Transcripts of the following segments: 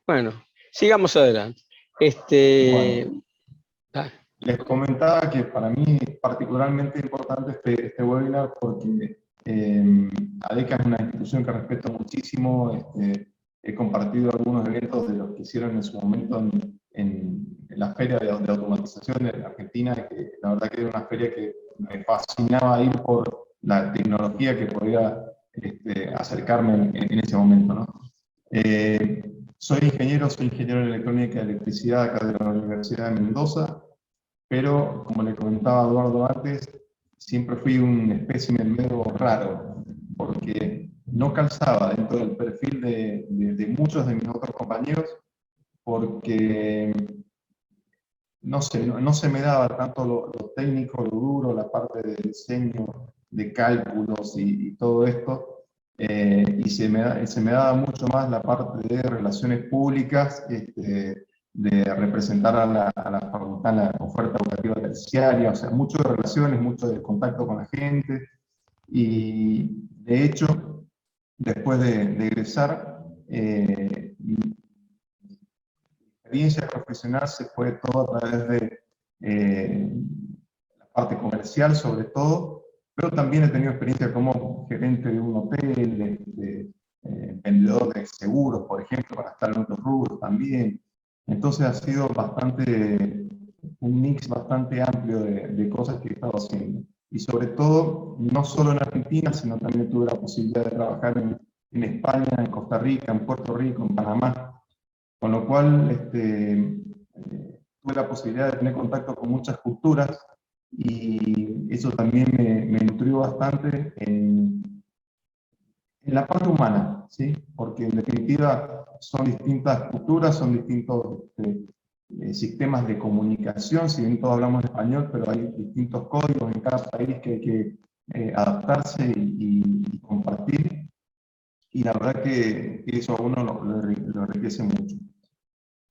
Bueno, sigamos adelante. Este, Bueno, ah, les comentaba que para mí es particularmente importante este webinar porque ADECA es una institución que respeto muchísimo. He compartido algunos eventos de los que hicieron en su momento en la Feria de Automatización de Argentina, que la verdad que era una feria que me fascinaba ir por la tecnología que podía acercarme en ese momento, ¿no? Eh, soy ingeniero en electrónica y electricidad acá de la Universidad de Mendoza, pero como le comentaba a Eduardo antes, siempre fui un espécimen medio raro, porque no calzaba dentro del perfil de muchos de mis otros compañeros, porque no sé, no se me daba tanto lo técnico, lo duro, la parte de diseño, de cálculos y todo esto, y se me daba mucho más la parte de relaciones públicas, de representar a la facultad en la oferta educativa terciaria, o sea, mucho de relaciones, mucho de contacto con la gente, y de hecho, después de egresar, experiencia profesional se fue todo a través de la parte comercial sobre todo, pero también he tenido experiencia como gerente de un hotel, vendedor de seguros, por ejemplo, para estar en otros rubros también. Entonces ha sido un mix bastante amplio de cosas que he estado haciendo. Y sobre todo, no solo en Argentina, sino también tuve la posibilidad de trabajar en España, en Costa Rica, en Puerto Rico, en Panamá, con lo cual tuve la posibilidad de tener contacto con muchas culturas y eso también me nutrió bastante en la parte humana, ¿sí? Porque en definitiva son distintas culturas, son distintos sistemas de comunicación, si bien todos hablamos español, pero hay distintos códigos en cada país que hay que adaptarse y compartir, y la verdad que eso a uno lo enriquece mucho.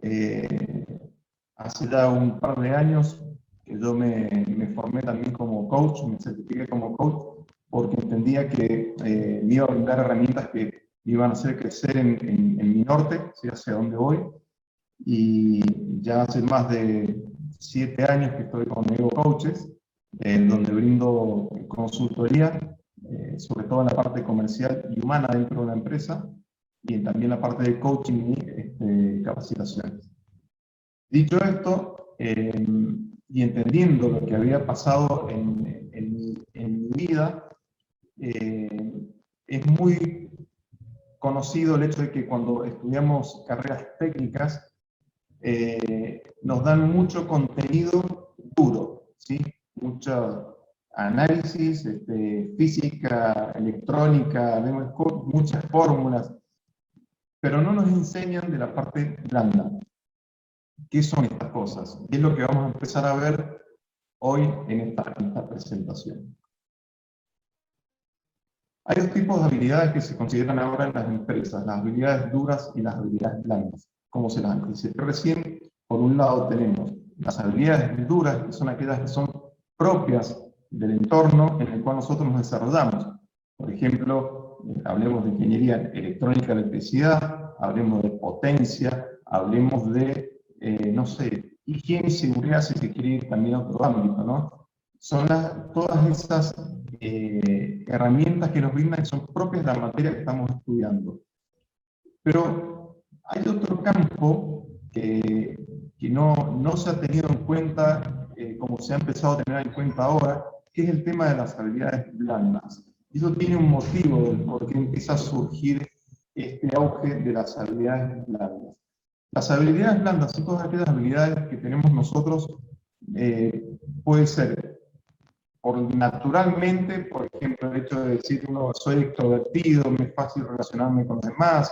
Eh, hace ya un par de años que yo me formé también como coach, me certifiqué como coach, porque entendía que me iba a brindar herramientas que iban a hacer crecer en mi norte, ¿sí? Hacia dónde voy. Y ya hace más de 7 años que estoy con Ego Coaches, donde brindo consultoría, sobre todo en la parte comercial y humana dentro de una empresa, y también la parte de coaching y capacitaciones. Dicho esto, y entendiendo lo que había pasado en mi vida, eh, es muy conocido el hecho de que cuando estudiamos carreras técnicas, nos dan mucho contenido duro, ¿sí? Mucho análisis, física, electrónica, muchas fórmulas, pero no nos enseñan de la parte blanda. ¿Qué son estas cosas? Y es lo que vamos a empezar a ver hoy en esta presentación. Hay dos tipos de habilidades que se consideran ahora en las empresas, las habilidades duras y las habilidades blandas. Como se las anticipé recién, por un lado tenemos las habilidades duras, que son aquellas que son propias del entorno en el cual nosotros nos desarrollamos. Por ejemplo, hablemos de ingeniería electrónica, electricidad, hablemos de potencia, hablemos de, no sé, higiene y seguridad, si se quiere ir también a otro ámbito, ¿no? Son todas esas herramientas que nos brindan, que son propias de la materia que estamos estudiando. Pero hay otro campo que no se ha tenido en cuenta, como se ha empezado a tener en cuenta ahora, que es el tema de las habilidades blandas. Y eso tiene un motivo del por qué empieza a surgir este auge de las habilidades blandas. Las habilidades blandas son todas aquellas habilidades que tenemos nosotros, puede ser naturalmente, por ejemplo, el hecho de decir uno soy extrovertido, me es fácil relacionarme con los demás,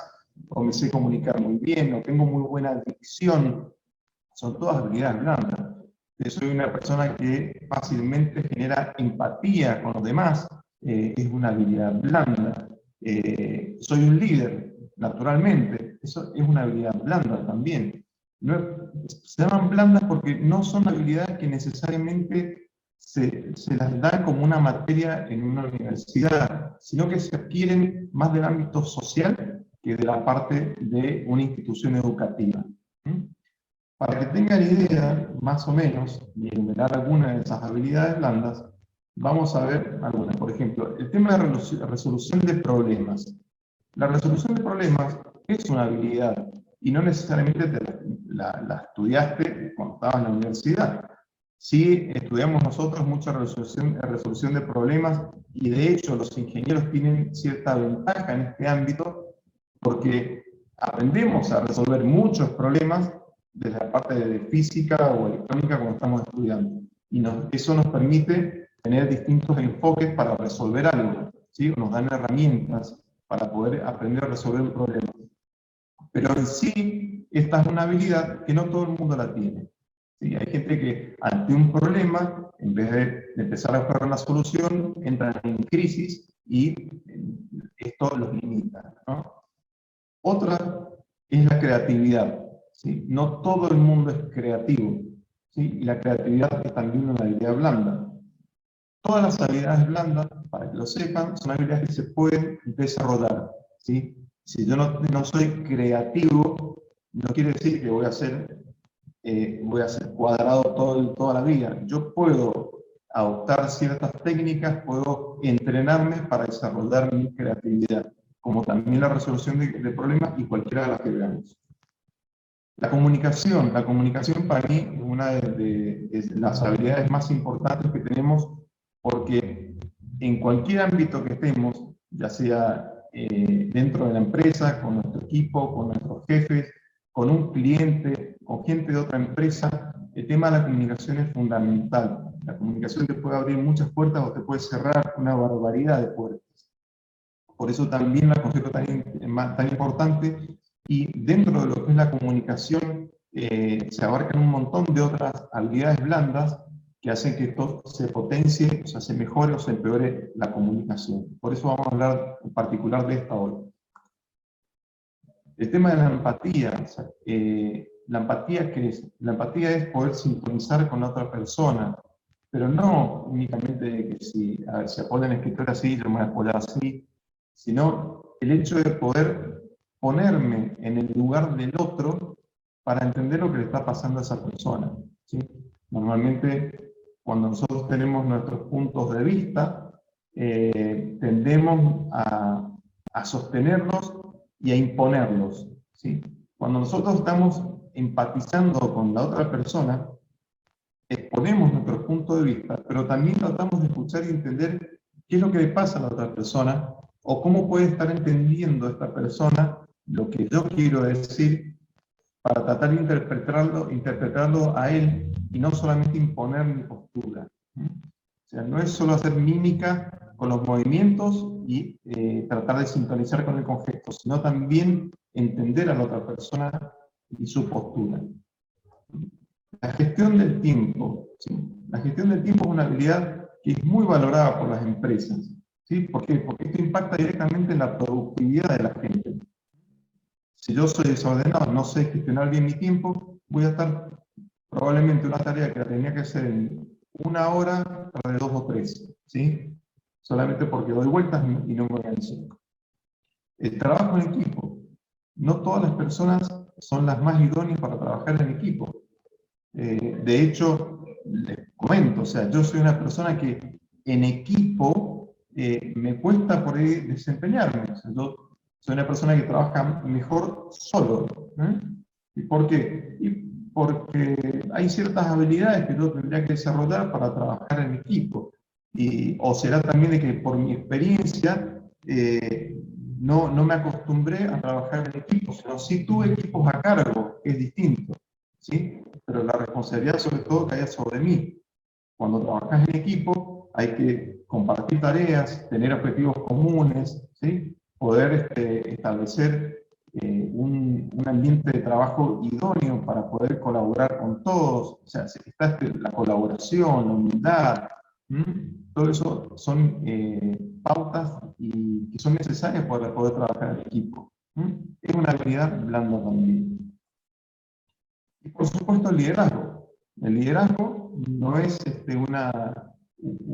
o me sé comunicar muy bien, o tengo muy buena dicción, son todas habilidades blandas. Yo soy una persona que fácilmente genera empatía con los demás, es una habilidad blanda. Soy un líder, naturalmente, eso es una habilidad blanda también. No, se llaman blandas porque no son habilidades que necesariamente se las da como una materia en una universidad, sino que se adquieren más del ámbito social que de la parte de una institución educativa. Para que tengan idea, más o menos, y enumerar algunas de esas habilidades blandas, vamos a ver algunas. Por ejemplo, el tema de resolución de problemas. La resolución de problemas es una habilidad y no necesariamente la estudiaste cuando estabas en la universidad. Sí estudiamos nosotros mucha resolución de problemas y de hecho los ingenieros tienen cierta ventaja en este ámbito porque aprendemos a resolver muchos problemas desde la parte de física o electrónica cuando estamos estudiando. Y eso nos permite tener distintos enfoques para resolver algo, ¿sí? Nos dan herramientas para poder aprender a resolver un problema. Pero en sí, esta es una habilidad que no todo el mundo la tiene. ¿Sí? Hay gente que ante un problema, en vez de empezar a buscar una solución, entran en crisis y esto los limita, ¿no? Otra es la creatividad. ¿Sí? No todo el mundo es creativo, ¿sí? Y la creatividad es también una habilidad blanda. Todas las habilidades blandas, para que lo sepan, son habilidades que se pueden desarrollar, ¿sí? Si yo no soy creativo, no quiere decir que voy a ser cuadrado toda la vida. Yo puedo adoptar ciertas técnicas, puedo entrenarme para desarrollar mi creatividad, como también la resolución de problemas y cualquiera de las que veamos. La comunicación para mí es una de las habilidades más importantes que tenemos porque en cualquier ámbito que estemos, ya sea dentro de la empresa, con nuestro equipo, con nuestros jefes, con un cliente, con gente de otra empresa, el tema de la comunicación es fundamental. La comunicación te puede abrir muchas puertas o te puede cerrar una barbaridad de puertas. Por eso también la considero tan importante y dentro de lo que es la comunicación se abarcan un montón de otras habilidades blandas que hacen que esto se potencie, o sea, se mejore o se empeore la comunicación. Por eso vamos a hablar en particular de esta hoy. El tema de la empatía. O sea, ¿la empatía qué es? La empatía es poder sintonizar con la otra persona, pero no únicamente de que si apoyan escritor así, yo me voy a apoyar así, sino el hecho de poder ponerme en el lugar del otro para entender lo que le está pasando a esa persona, ¿sí? Normalmente, cuando nosotros tenemos nuestros puntos de vista, tendemos a sostenerlos y a imponerlos, ¿sí? Cuando nosotros estamos empatizando con la otra persona, exponemos nuestro punto de vista, pero también tratamos de escuchar y entender qué es lo que le pasa a la otra persona, o cómo puede estar entendiendo esta persona lo que yo quiero decir, para tratar de interpretarlo a él, y no solamente imponer mi postura. O sea, no es solo hacer mímica con los movimientos y tratar de sintonizar con el concepto, sino también entender a la otra persona y su postura. La gestión del tiempo. ¿Sí? La gestión del tiempo es una habilidad que es muy valorada por las empresas. ¿Sí? ¿Por qué? Porque esto impacta directamente en la productividad de la gente. Si yo soy desordenado, no sé gestionar bien mi tiempo, voy a estar probablemente una tarea que la tenía que hacer en 1 hora, tarde 2 o 3, ¿sí? Solamente porque doy vueltas y no me organizo. El trabajo en equipo. No todas las personas son las más idóneas para trabajar en equipo. De hecho, les comento, o sea, yo soy una persona que en equipo me cuesta por ahí desempeñarme. O sea, yo soy una persona que trabaja mejor solo. ¿Y por qué? Porque hay ciertas habilidades que yo tendría que desarrollar para trabajar en equipo. O será también de que por mi experiencia no me acostumbré a trabajar en equipo, sino sí tuve equipos a cargo, que es distinto, ¿sí? Pero la responsabilidad sobre todo cae sobre mí. Cuando trabajas en equipo hay que compartir tareas, tener objetivos comunes, ¿sí? Poder establecer un ambiente de trabajo idóneo para poder colaborar con todos. O sea, está la colaboración, la humildad, todo eso son pautas que son necesarias para poder trabajar en equipo. Es una habilidad blanda también. Y por supuesto el liderazgo. El liderazgo no es una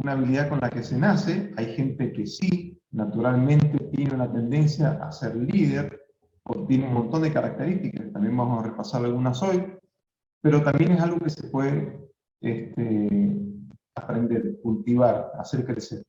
habilidad con la que se nace. Hay gente que sí, naturalmente tiene una tendencia a ser líder, porque tiene un montón de características, también vamos a repasar algunas hoy, pero también es algo que se puede aprender, cultivar, hacer crecer.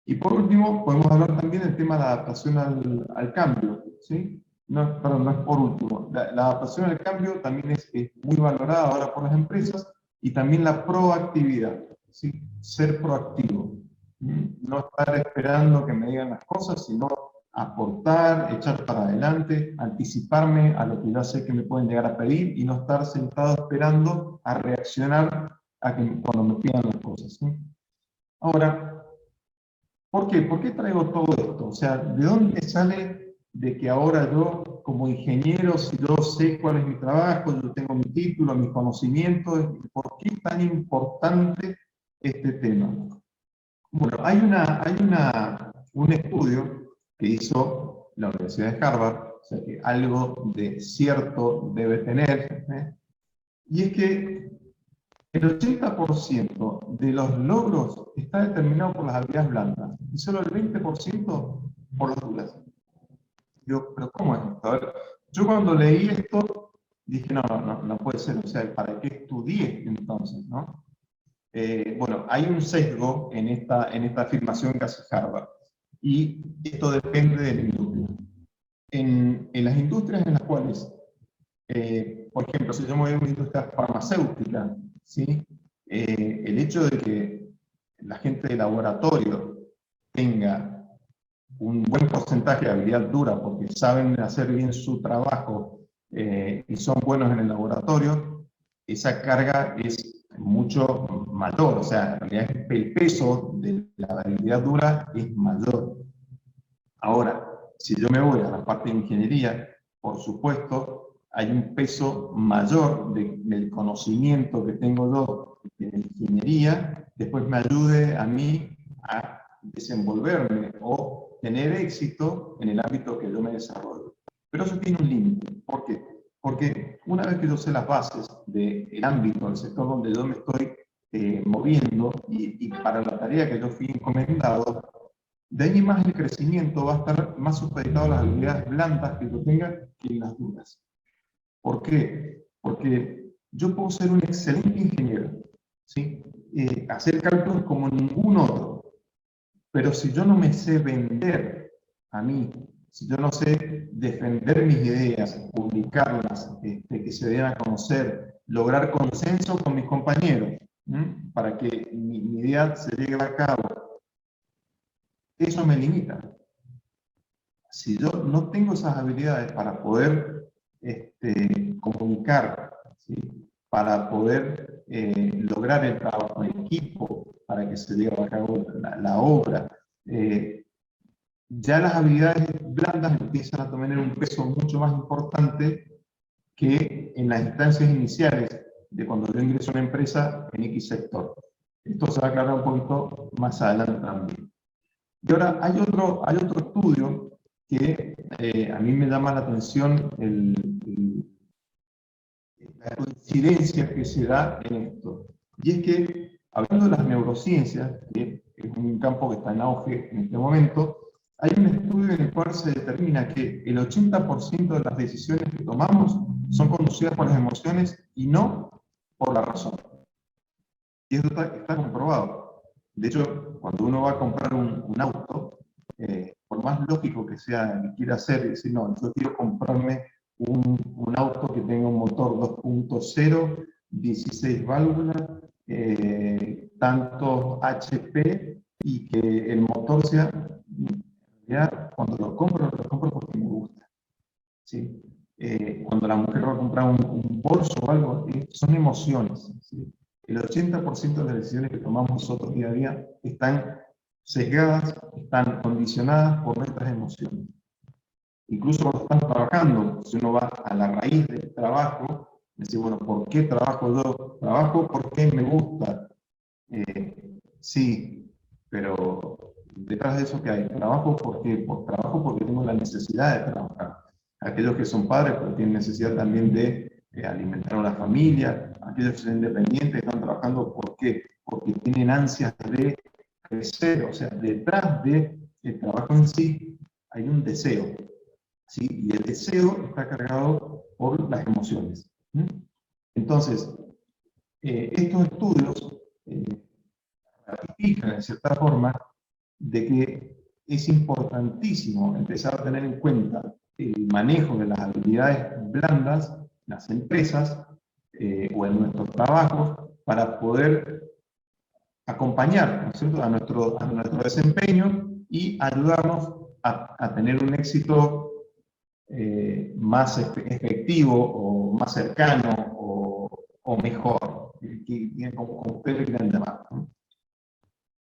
Y por último, podemos hablar también del tema de la adaptación al cambio, ¿sí? No, perdón, no es por último. La adaptación al cambio también es muy valorada ahora por las empresas, y también la proactividad, ¿sí? Ser proactivo. No estar esperando que me digan las cosas, sino aportar, echar para adelante, anticiparme a lo que ya sé que me pueden llegar a pedir y no estar sentado esperando a reaccionar cuando me pidan las cosas, ¿sí? Ahora, ¿por qué? ¿Por qué traigo todo esto? O sea, ¿de dónde sale de que ahora yo, como ingeniero, si yo sé cuál es mi trabajo, yo tengo mi título, mis conocimientos, ¿por qué es tan importante este tema? Bueno, un estudio que hizo la Universidad de Harvard, o sea que algo de cierto debe tener, y es que el 80% de los logros está determinado por las habilidades blandas y solo el 20% por las duras. Digo, pero ¿cómo es esto? A ver, yo cuando leí esto dije, no puede ser, o sea, ¿para qué estudié entonces, no? Bueno, hay un sesgo en esta afirmación que hace Harvard, y esto depende de la industria. En las industrias en las cuales, por ejemplo, si yo me voy a una industria farmacéutica, ¿sí? El hecho de que la gente de laboratorio tenga un buen porcentaje de habilidad dura porque saben hacer bien su trabajo y son buenos en el laboratorio, esa carga es mucho mayor, o sea, en realidad el peso de la habilidad dura es mayor. Ahora, si yo me voy a la parte de ingeniería, por supuesto, hay un peso mayor del conocimiento que tengo yo en ingeniería, después me ayude a mí a desenvolverme o tener éxito en el ámbito que yo me desarrollo. Pero eso tiene un límite. ¿Por qué? Porque una vez que yo sé las bases del ámbito, del sector donde yo me estoy moviendo y para la tarea que yo fui encomendado, de ahí más el crecimiento va a estar más supeditado a las habilidades blandas que yo tenga que en las duras. ¿Por qué? Porque yo puedo ser un excelente ingeniero, ¿sí? Hacer cálculos como ningún otro, pero si yo no me sé vender a mí, si yo no sé defender mis ideas, publicarlas, que se den a conocer, lograr consenso con mis compañeros, para que mi idea se lleve a cabo, eso me limita. Si yo no tengo esas habilidades para poder comunicar, ¿sí? Para poder lograr el trabajo en equipo, para que se lleve a cabo la obra, ya las habilidades blandas empiezan a tener un peso mucho más importante que en las instancias iniciales de cuando yo ingreso a una empresa en X sector. Esto se va a aclarar un poquito más adelante también. Y ahora hay otro estudio que a mí me llama la atención la coincidencia que se da en esto. Y es que, hablando de las neurociencias, que es un campo que está en auge en este momento, hay un estudio en el cual se determina que el 80% de las decisiones que tomamos son conducidas por las emociones y no por la razón. Y esto está comprobado. De hecho, cuando uno va a comprar un auto, por más lógico que sea, que quiera hacer, y decir, no, yo quiero comprarme un auto que tenga un motor 2.0, 16 válvulas, tantos HP, y que el motor sea, ya cuando lo compro porque me gusta, ¿sí? Cuando la mujer va a comprar un bolso o algo, son emociones, ¿sí? El 80% de las decisiones que tomamos nosotros día a día están sesgadas, están condicionadas por nuestras emociones. Incluso cuando estamos trabajando, si uno va a la raíz del trabajo, decir, bueno, ¿por qué trabajo yo? Trabajo porque me gusta. Sí, pero detrás de eso que hay, trabajo porque tengo la necesidad de trabajar. Aquellos que son padres porque tienen necesidad también de alimentar a una familia, aquellos que son independientes están trabajando ¿por qué? Porque tienen ansias de crecer, o sea, detrás del trabajo en sí hay un deseo. ¿sí? Y el deseo está cargado por las emociones. Entonces, estos estudios ratifican, en cierta forma, de que es importantísimo empezar a tener en cuenta el manejo de las habilidades blandas en las empresas o en nuestros trabajos para poder acompañar, ¿no es cierto?, a nuestro desempeño y ayudarnos a tener un éxito más efectivo o más cercano o mejor, como ustedes lo quieran llamar, ¿no?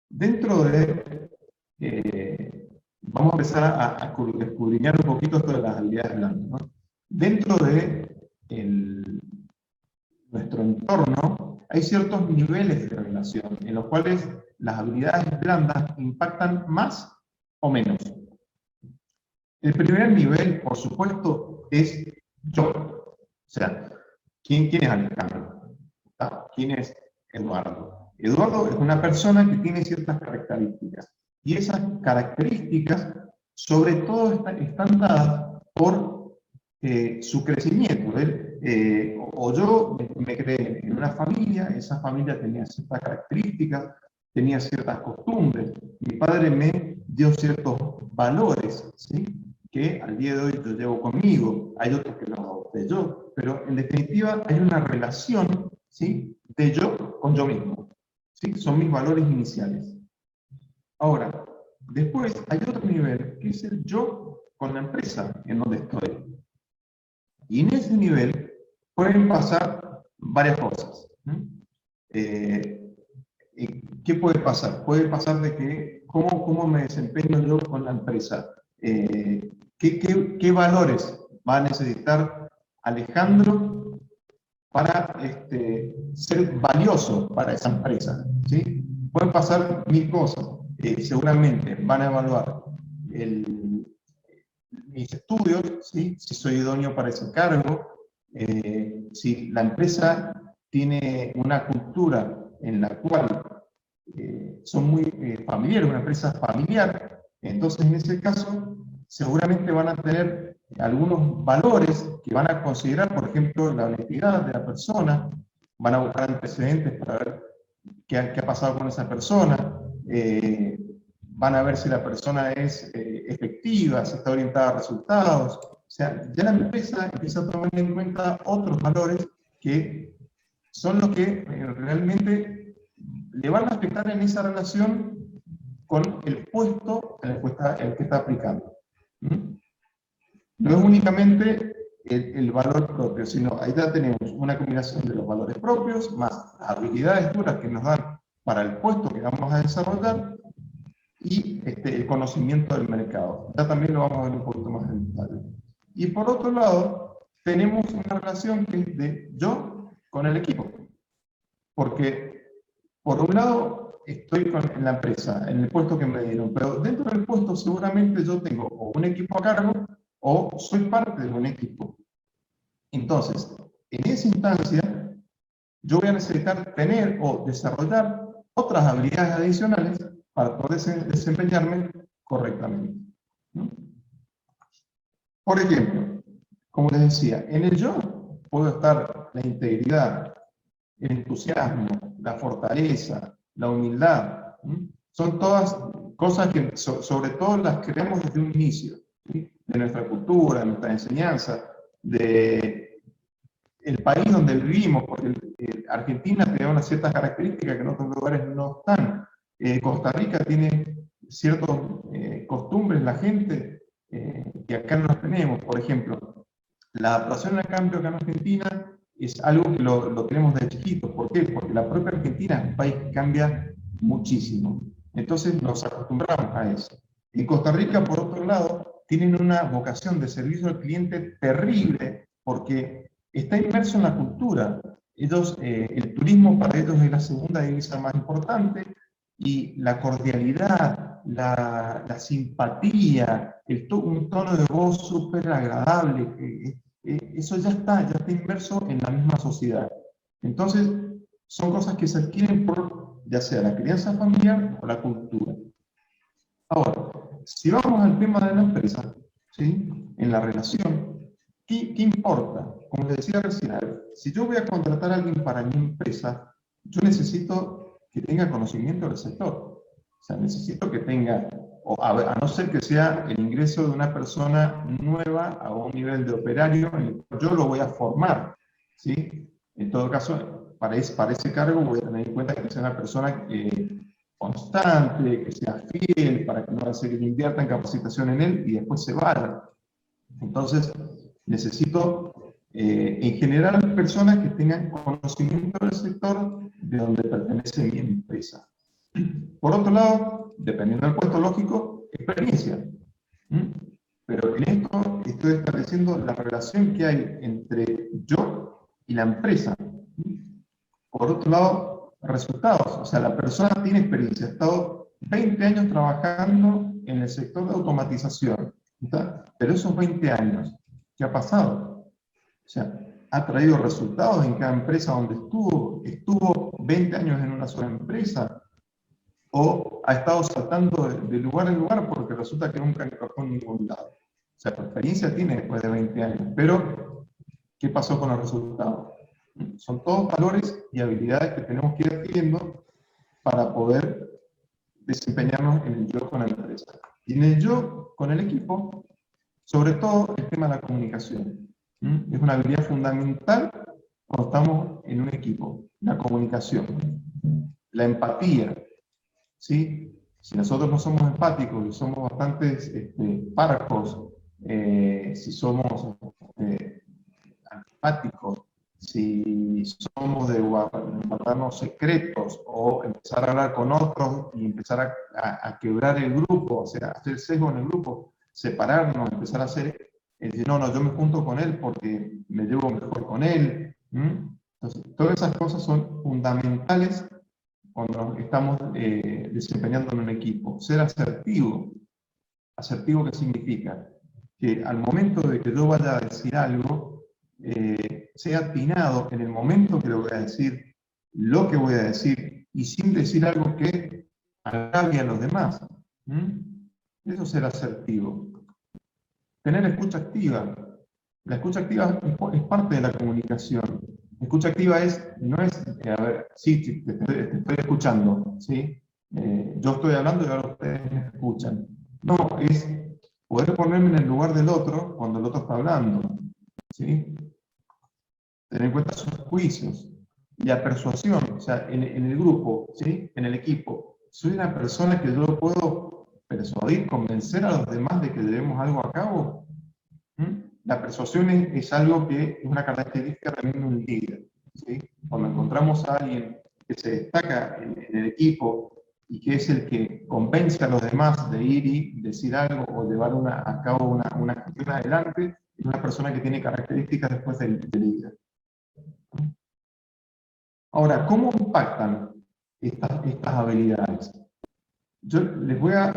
Dentro de, vamos a empezar a escudriñar un poquito esto de las habilidades blandas, ¿no? Dentro de nuestro entorno hay ciertos niveles de relación en los cuales las habilidades blandas impactan más o menos. El primer nivel, por supuesto, es yo. O sea, ¿quién es Alejandro? ¿Quién es Eduardo? Eduardo es una persona que tiene ciertas características. Y esas características, sobre todo, están dadas por su crecimiento. O yo me creé en una familia, esa familia tenía ciertas características, tenía ciertas costumbres. Mi padre me dio ciertos valores, ¿sí?, que al día de hoy yo llevo conmigo. Hay otros que los adopté yo, pero en definitiva hay una relación, ¿sí?, de yo con yo mismo, ¿sí? Son mis valores iniciales. Ahora, después hay otro nivel, que es el yo con la empresa en donde estoy. Y en ese nivel pueden pasar varias cosas. ¿Qué puede pasar? Puede pasar de que, ¿cómo me desempeño yo con la empresa? ¿Qué valores va a necesitar Alejandro para ser valioso para esa empresa? ¿Sí? Pueden pasar mil cosas. Seguramente van a evaluar mis estudios, ¿sí?, si soy idóneo para ese cargo, si la empresa tiene una cultura en la cual son muy familiares, una empresa familiar, entonces en ese caso seguramente van a tener algunos valores que van a considerar, por ejemplo, la honestidad de la persona, van a buscar antecedentes para ver qué ha pasado con esa persona, van a ver si la persona es efectiva, si está orientada a resultados. O sea, ya la empresa empieza a tomar en cuenta otros valores que son los que realmente le van a afectar en esa relación con el puesto en el que está aplicando. No es únicamente el valor propio, sino ahí ya tenemos una combinación de los valores propios, más las habilidades duras que nos dan para el puesto que vamos a desarrollar, y el conocimiento del mercado. Ya también lo vamos a ver un poquito más en detalle. Y por otro lado, tenemos una relación que es de yo con el equipo. Porque, por un lado, estoy en la empresa, en el puesto que me dieron, pero dentro del puesto seguramente yo tengo o un equipo a cargo o soy parte de un equipo. Entonces, en esa instancia, yo voy a necesitar tener o desarrollar otras habilidades adicionales para poder desempeñarme correctamente, ¿no? Por ejemplo, como les decía, en el yo puedo estar la integridad, el entusiasmo, la fortaleza, la humildad. Son todas cosas que sobre todo las creamos desde un inicio, ¿sí?, de nuestra cultura, de nuestra enseñanza, de el país donde vivimos, porque Argentina tiene unas ciertas características que en otros lugares no están. Costa Rica tiene ciertas costumbres, la gente, que acá no las tenemos. Por ejemplo, la adaptación al cambio acá en Argentina es algo que lo tenemos desde chiquitos. ¿Por qué? Porque la propia Argentina es un país que cambia muchísimo. Entonces nos acostumbramos a eso. En Costa Rica, por otro lado, tienen una vocación de servicio al cliente terrible porque está inmerso en la cultura. Ellos, el turismo para ellos es la segunda divisa más importante, y la cordialidad, la simpatía, un tono de voz súper agradable, eso ya está inmerso en la misma sociedad. Entonces, son cosas que se adquieren por ya sea la crianza familiar o la cultura. Ahora, si vamos al tema de la empresa, ¿sí? En la relación. ¿Qué importa? Como les decía recién, a ver, si yo voy a contratar a alguien para mi empresa, yo necesito que tenga conocimiento del sector. O sea, necesito que tenga, a no ser que sea el ingreso de una persona nueva a un nivel de operario, en el cual yo lo voy a formar, ¿sí? En todo caso, para ese cargo voy a tener en cuenta que sea una persona constante, que sea fiel, para que no va a ser que invierta en capacitación en él y después se vaya. Entonces, necesito, en general, personas que tengan conocimiento del sector de donde pertenece mi empresa. Por otro lado, dependiendo del puesto lógico, experiencia. ¿Mm? Pero en esto estoy estableciendo la relación que hay entre yo y la empresa. Por otro lado, resultados. O sea, la persona tiene experiencia, ha estado 20 años trabajando en el sector de automatización. ¿Está? Pero esos 20 años, ¿qué ha pasado? O sea, ha traído resultados en cada empresa donde estuvo 20 años en una sola empresa, o ha estado saltando de lugar en lugar porque resulta que nunca encajó en ningún lado. O sea, la experiencia tiene después de 20 años, pero ¿qué pasó con los resultados? Son todos valores y habilidades que tenemos que ir adquiriendo para poder desempeñarnos en el yo con la empresa. Y en el yo con el equipo, sobre todo el tema de la comunicación. Es una habilidad fundamental cuando estamos en un equipo, la comunicación, la empatía. ¿Sí? Si nosotros no somos empáticos y somos bastante parcos, si somos antipáticos, si somos de guardarnos secretos o empezar a hablar con otros y empezar a quebrar el grupo, o sea, hacer sesgo en el grupo, separarnos, empezar a hacer, decir, no, yo me junto con él porque me llevo mejor con él. Entonces, todas esas cosas son fundamentales cuando estamos desempeñando en un equipo. Ser asertivo. ¿Asertivo qué significa? Que al momento de que yo vaya a decir algo, sea atinado en el momento que lo voy a decir, lo que voy a decir, y sin decir algo que agrave a los demás. Eso es ser asertivo. Tener escucha activa. La escucha activa es parte de la comunicación. La escucha activa no es, a ver, sí, te estoy escuchando, ¿sí? Yo estoy hablando y ahora ustedes me escuchan. No, es poder ponerme en el lugar del otro cuando el otro está hablando, ¿sí? Tener en cuenta sus juicios. Y la persuasión, o sea, en el grupo, ¿sí? En el equipo. Soy una persona que yo puedo persuadir, convencer a los demás de que debemos algo a cabo. La persuasión es algo que es una característica también de un líder, ¿sí? Cuando encontramos a alguien que se destaca en el equipo y que es el que convence a los demás de ir y decir algo o llevar a cabo una cuestión adelante, es una persona que tiene características después del líder. Ahora, ¿cómo impactan estas habilidades? Yo les voy a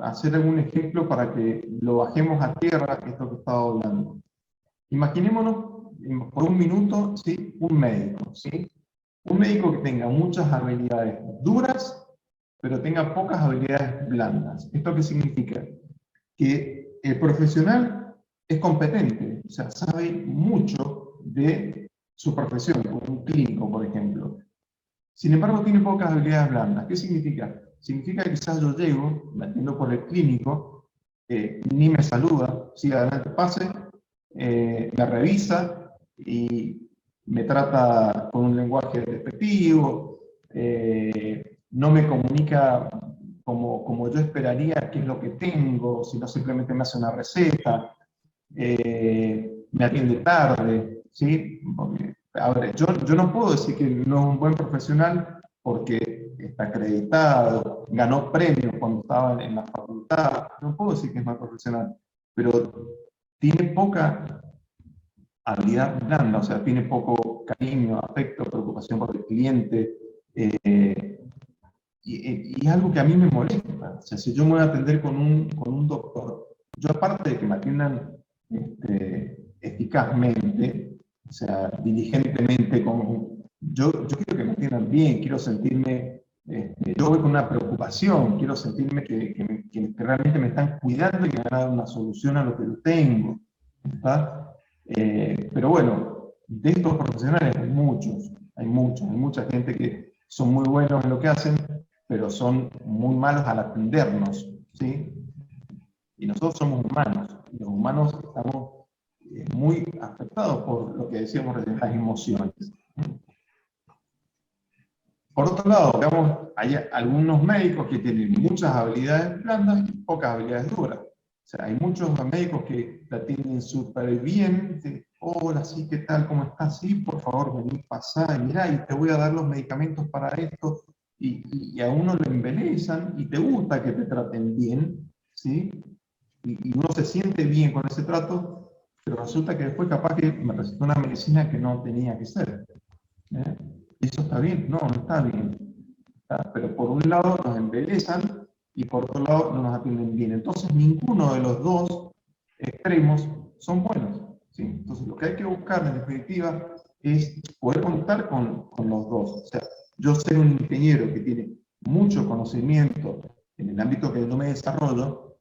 hacer algún ejemplo para que lo bajemos a tierra, esto que estaba hablando. Imaginémonos por un minuto, ¿sí? Un médico, ¿sí? Un médico que tenga muchas habilidades duras, pero tenga pocas habilidades blandas. ¿Esto qué significa? Que el profesional es competente, o sea, sabe mucho de su profesión, como un clínico, por ejemplo. Sin embargo, tiene pocas habilidades blandas. ¿Qué significa? Significa que quizás yo llego, me atiendo por el clínico, ni me saluda, sigue adelante, pase, me revisa y me trata con un lenguaje despectivo, no me comunica como yo esperaría qué es lo que tengo, sino simplemente me hace una receta, me atiende tarde, ¿sí? A ver, yo no puedo decir que no es un buen profesional porque está acreditado, ganó premios cuando estaba en la facultad, no puedo decir que es mal profesional, pero tiene poca habilidad blanda, o sea, tiene poco cariño, afecto, preocupación por el cliente, y es algo que a mí me molesta. O sea, si yo me voy a atender con un doctor, yo aparte de que me atiendan eficazmente, o sea, diligentemente, yo quiero que me atiendan bien, quiero sentirme Yo voy con una preocupación, quiero sentirme que realmente me están cuidando y que me van a dar una solución a lo que yo tengo. ¿Está? Pero bueno, de estos profesionales hay mucha gente que son muy buenos en lo que hacen, pero son muy malos al atendernos, ¿sí? Y nosotros somos humanos, y los humanos estamos muy afectados por lo que decíamos recién, las emociones. Por otro lado, digamos, hay algunos médicos que tienen muchas habilidades blandas y pocas habilidades duras. O sea, hay muchos médicos que la tienen súper bien. Hola, sí, ¿qué tal? ¿Cómo estás? Sí, por favor, vení, pasá, y mirá, y te voy a dar los medicamentos para esto. Y a uno lo embelezan y te gusta que te traten bien, ¿sí? Y uno se siente bien con ese trato, pero resulta que después capaz que me recetó una medicina que no tenía que ser. ¿Eh? ¿Y eso está bien? No, no está bien. ¿Está? Pero por un lado nos embelezan y por otro lado no nos atienden bien. Entonces ninguno de los dos extremos son buenos, ¿sí? Entonces lo que hay que buscar en definitiva es poder contar con los dos. O sea, yo ser un ingeniero que tiene mucho conocimiento en el ámbito que yo me desarrollo,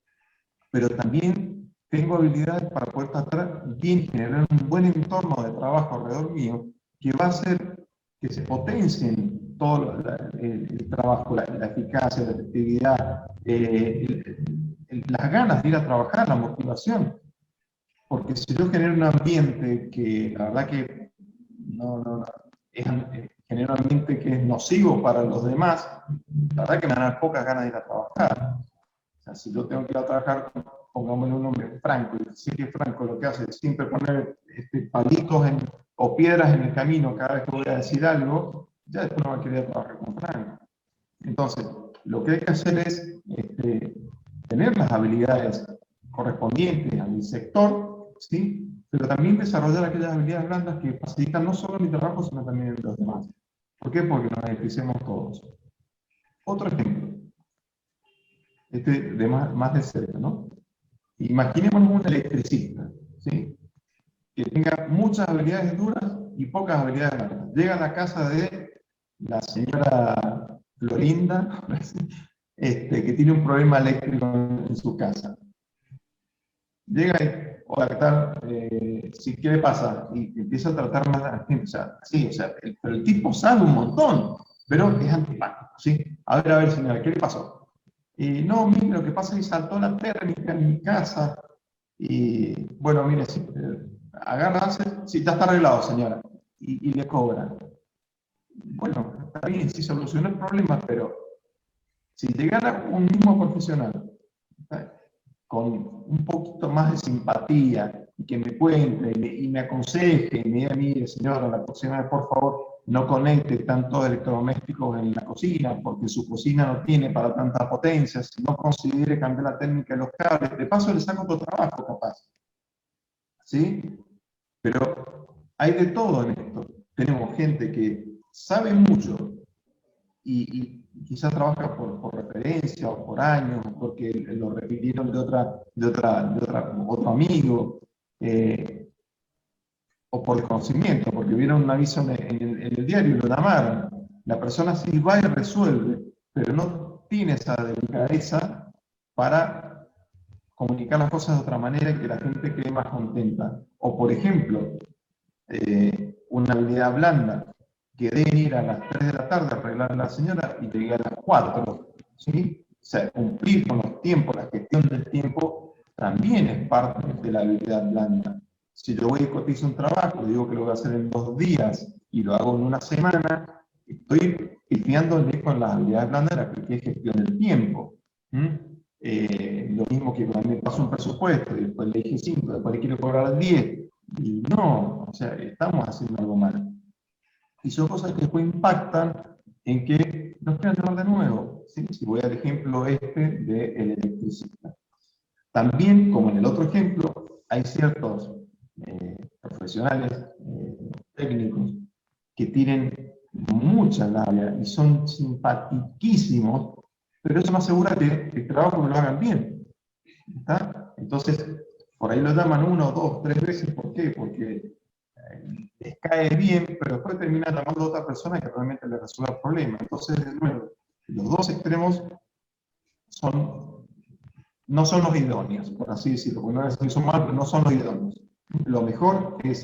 pero también tengo habilidades para poder tratar bien, generar un buen entorno de trabajo alrededor mío, que va a hacer que se potencien todo el trabajo, la eficacia, la efectividad, las ganas de ir a trabajar, la motivación. Porque si yo genero un ambiente que la verdad que genera un ambiente que es nocivo para los demás, la verdad que me van a dar pocas ganas de ir a trabajar. O sea, si yo tengo que ir a trabajar, pongámosle un nombre, Franco, y sí que Franco lo que hace es siempre poner palitos o piedras en el camino cada vez que voy a decir algo, ya después no va a querer trabajar con Franco. Entonces, lo que hay que hacer es tener las habilidades correspondientes al sector, ¿sí? Pero también desarrollar aquellas habilidades blandas que facilitan no solo mi trabajo, sino también el de los demás. ¿Por qué? Porque nos beneficiamos todos. Otro ejemplo, de más de cerca, ¿no? Imaginémonos un electricista, ¿sí? Que tenga muchas habilidades duras y pocas habilidades blandas. Llega a la casa de la señora Florinda, que tiene un problema eléctrico en su casa. Llega y, hola, ¿qué tal? Sí, ¿qué le pasa? Y empieza a tratar más a la gente. O sea, sí, o sea, pero el tipo sabe un montón, pero es antipático, ¿sí? A ver, señora, ¿qué le pasó? No, mire, lo que pasa es que saltó la térmica en mi casa. Y bueno, mire, sí, agarra, hace, sí, ya está arreglado, señora. Y le cobran. Bueno, está bien, sí solucionó el problema, pero si llegara un mismo profesional, ¿está? Con un poquito más de simpatía, y que me cuente y me aconseje, y me diga, mire, señora, la próxima vez, por favor, no conecte tantos electrodomésticos en la cocina, porque su cocina no tiene para tanta potencia, si no considere cambiar la técnica de los cables, de paso le saco otro trabajo, capaz. ¿Sí? Pero hay de todo en esto. Tenemos gente que sabe mucho y quizás trabaja por referencia o por años, porque lo repitieron de otro amigo, o por desconocimiento, porque vieron un aviso en el diario y lo llamaron. La persona sí va y resuelve, pero no tiene esa delicadeza para comunicar las cosas de otra manera y que la gente quede más contenta. O por ejemplo, una habilidad blanda, que deben ir a las 3 de la tarde a arreglar a la señora y llegue a las 4, ¿sí? O sea, cumplir con los tiempos, la gestión del tiempo, también es parte de la habilidad blanda. Si yo voy y cotizo un trabajo, digo que lo voy a hacer en 2 días y lo hago en una semana, estoy pifiándole con las habilidades blandas de la que es gestión del tiempo. Lo mismo que cuando me paso un presupuesto y después le dije 5, después le quiero cobrar 10. Y no, o sea, estamos haciendo algo mal. Y son cosas que después impactan en que nos quieran llamar de nuevo. ¿Sí? Si voy al ejemplo del electricista. También, como en el otro ejemplo, hay ciertos profesionales técnicos que tienen mucha labia y son simpatiquísimos, pero eso no asegura que el trabajo lo hagan bien. ¿Está? Entonces, por ahí lo llaman 1, 2, 3 veces. ¿Por qué? Porque les cae bien, pero después termina llamando a otra persona que realmente le resuelva el problema. Entonces, de nuevo, Los dos extremos no son los idóneos, por así decirlo, porque no es que son malos, pero no son los idóneos. Lo mejor es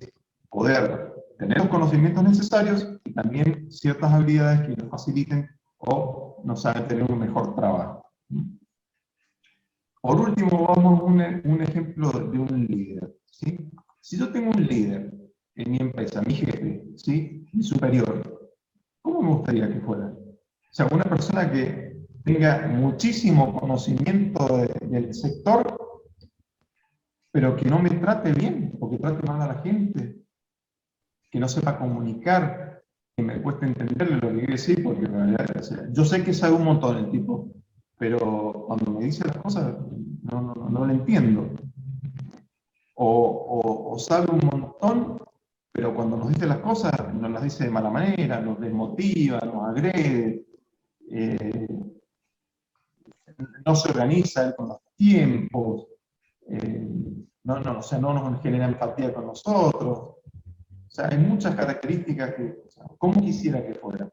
poder tener los conocimientos necesarios y también ciertas habilidades que nos faciliten o nos hagan tener un mejor trabajo. Por último, vamos a un ejemplo de un líder, ¿sí? Si yo tengo un líder en mi empresa, mi jefe, ¿sí? Mi superior, ¿cómo me gustaría que fuera? O sea, una persona que tenga muchísimo conocimiento del sector, pero que no me trate bien, o que trate mal a la gente, que no sepa comunicar, que me cueste entenderle lo que quiere decir, porque en realidad, o sea, yo sé que sabe un montón el tipo, pero cuando me dice las cosas, no lo entiendo. O sabe un montón, pero cuando nos dice las cosas, nos las dice de mala manera, nos desmotiva, nos agrede, no se organiza él con los tiempos, o sea, no nos genera empatía con nosotros. O sea, hay muchas características que, o sea, ¿cómo quisiera que fuera?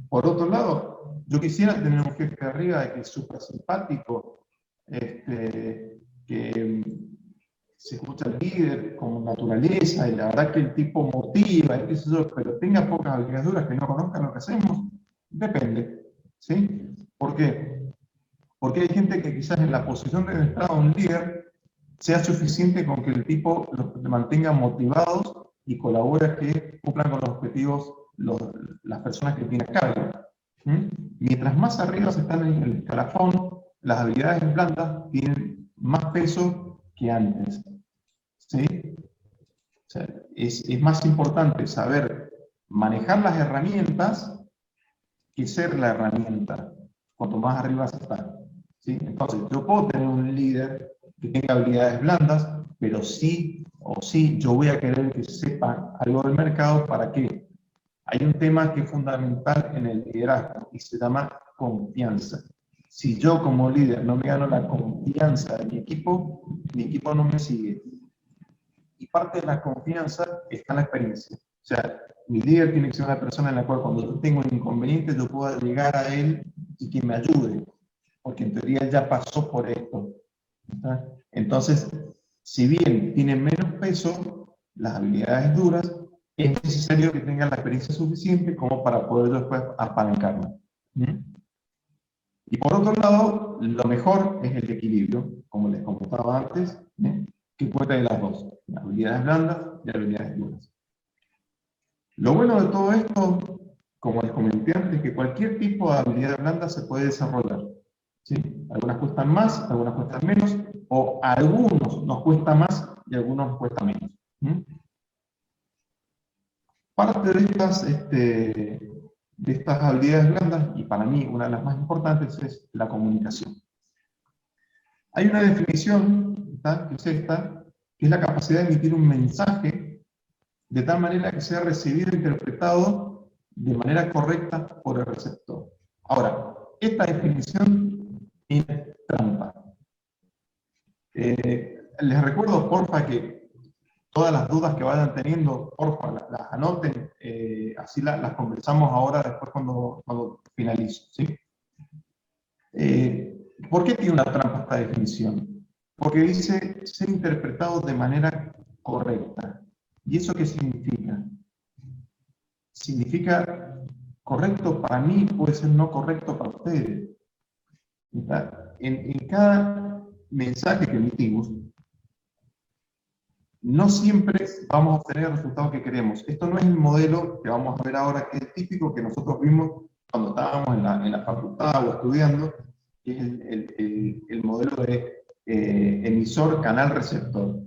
Por otro lado, yo quisiera tener un jefe de arriba que es súper simpático, que se escucha al líder con naturaleza, y la verdad que el tipo motiva, y qué sé yo, pero tenga pocas habilidades que no conozcan lo que hacemos, depende. ¿Sí? ¿Por qué? Porque hay gente que quizás en la posición de estar un líder sea suficiente con que el tipo los mantenga motivados y colabore que cumplan con los objetivos las personas que tiene a cargo. Mientras más arriba se están en el escalafón, las habilidades blandas tienen más peso que antes. ¿Sí? O sea, es más importante saber manejar las herramientas que ser la herramienta, cuanto más arriba se está. ¿Sí? Entonces, yo puedo tener un líder que tenga habilidades blandas, pero sí o sí yo voy a querer que sepa algo del mercado. ¿Para qué? Hay un tema que es fundamental en el liderazgo y se llama confianza. Si yo como líder no me gano la confianza de mi equipo no me sigue. Y parte de la confianza está en la experiencia. O sea, mi líder tiene que ser una persona en la cual cuando yo tengo un inconveniente yo pueda llegar a él y que me ayude, porque en teoría él ya pasó por esto. ¿Está? Entonces, si bien tiene menos peso, las habilidades duras, es necesario que tenga la experiencia suficiente como para poder después apalancarla. Y por otro lado, lo mejor es el equilibrio, como les comentaba antes, que cuenta de las dos, habilidades blandas y habilidades duras. Lo bueno de todo esto, como les comenté antes, es que cualquier tipo de habilidad blanda se puede desarrollar. ¿Sí? Algunas cuestan más, algunas cuestan menos, o a algunos nos cuesta más y a algunos nos cuesta menos. Parte de estas habilidades blandas, y para mí una de las más importantes, es la comunicación. Hay una definición, que es esta, que es la capacidad de emitir un mensaje de tal manera que sea recibido e interpretado de manera correcta por el receptor. Ahora, esta definición tiene trampa. Les recuerdo, porfa, que todas las dudas que vayan teniendo, porfa, las anoten, así las conversamos ahora después cuando finalizo. ¿Sí? ¿Por qué tiene una trampa esta definición? Porque dice ser interpretado de manera correcta. ¿Y eso qué significa? Significa correcto para mí, puede ser no correcto para ustedes. En cada mensaje que emitimos, no siempre vamos a obtener el resultado que queremos. Esto no es el modelo que vamos a ver ahora, que es típico que nosotros vimos cuando estábamos en la facultad o estudiando, que es el modelo de emisor-canal-receptor.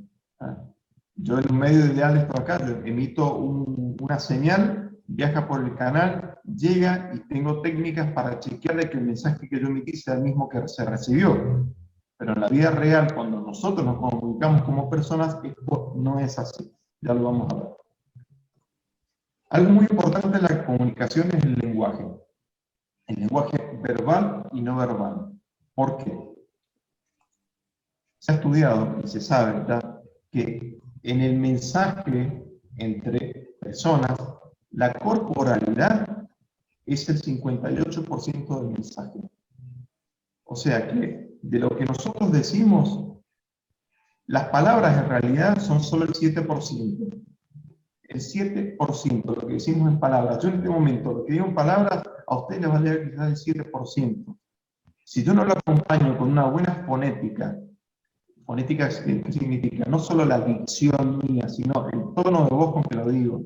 Yo en un medio ideal esto acá, yo emito una señal, viaja por el canal, llega y tengo técnicas para chequear de que el mensaje que yo emití sea el mismo que se recibió. Pero en la vida real, cuando nosotros nos comunicamos como personas, esto no es así. Ya lo vamos a ver. Algo muy importante en la comunicación es el lenguaje. El lenguaje verbal y no verbal. ¿Por qué? Se ha estudiado y se sabe ya que en el mensaje entre personas, la corporalidad es el 58% del mensaje. O sea que de lo que nosotros decimos, las palabras en realidad son solo el 7%. El 7% de lo que decimos en palabras. Yo en este momento, lo que digo en palabras, a usted le va a llegar quizás el 7%. Si yo no lo acompaño con una buena fonética, fonética ¿qué significa? No solo la dicción mía, sino el tono de voz con que lo digo,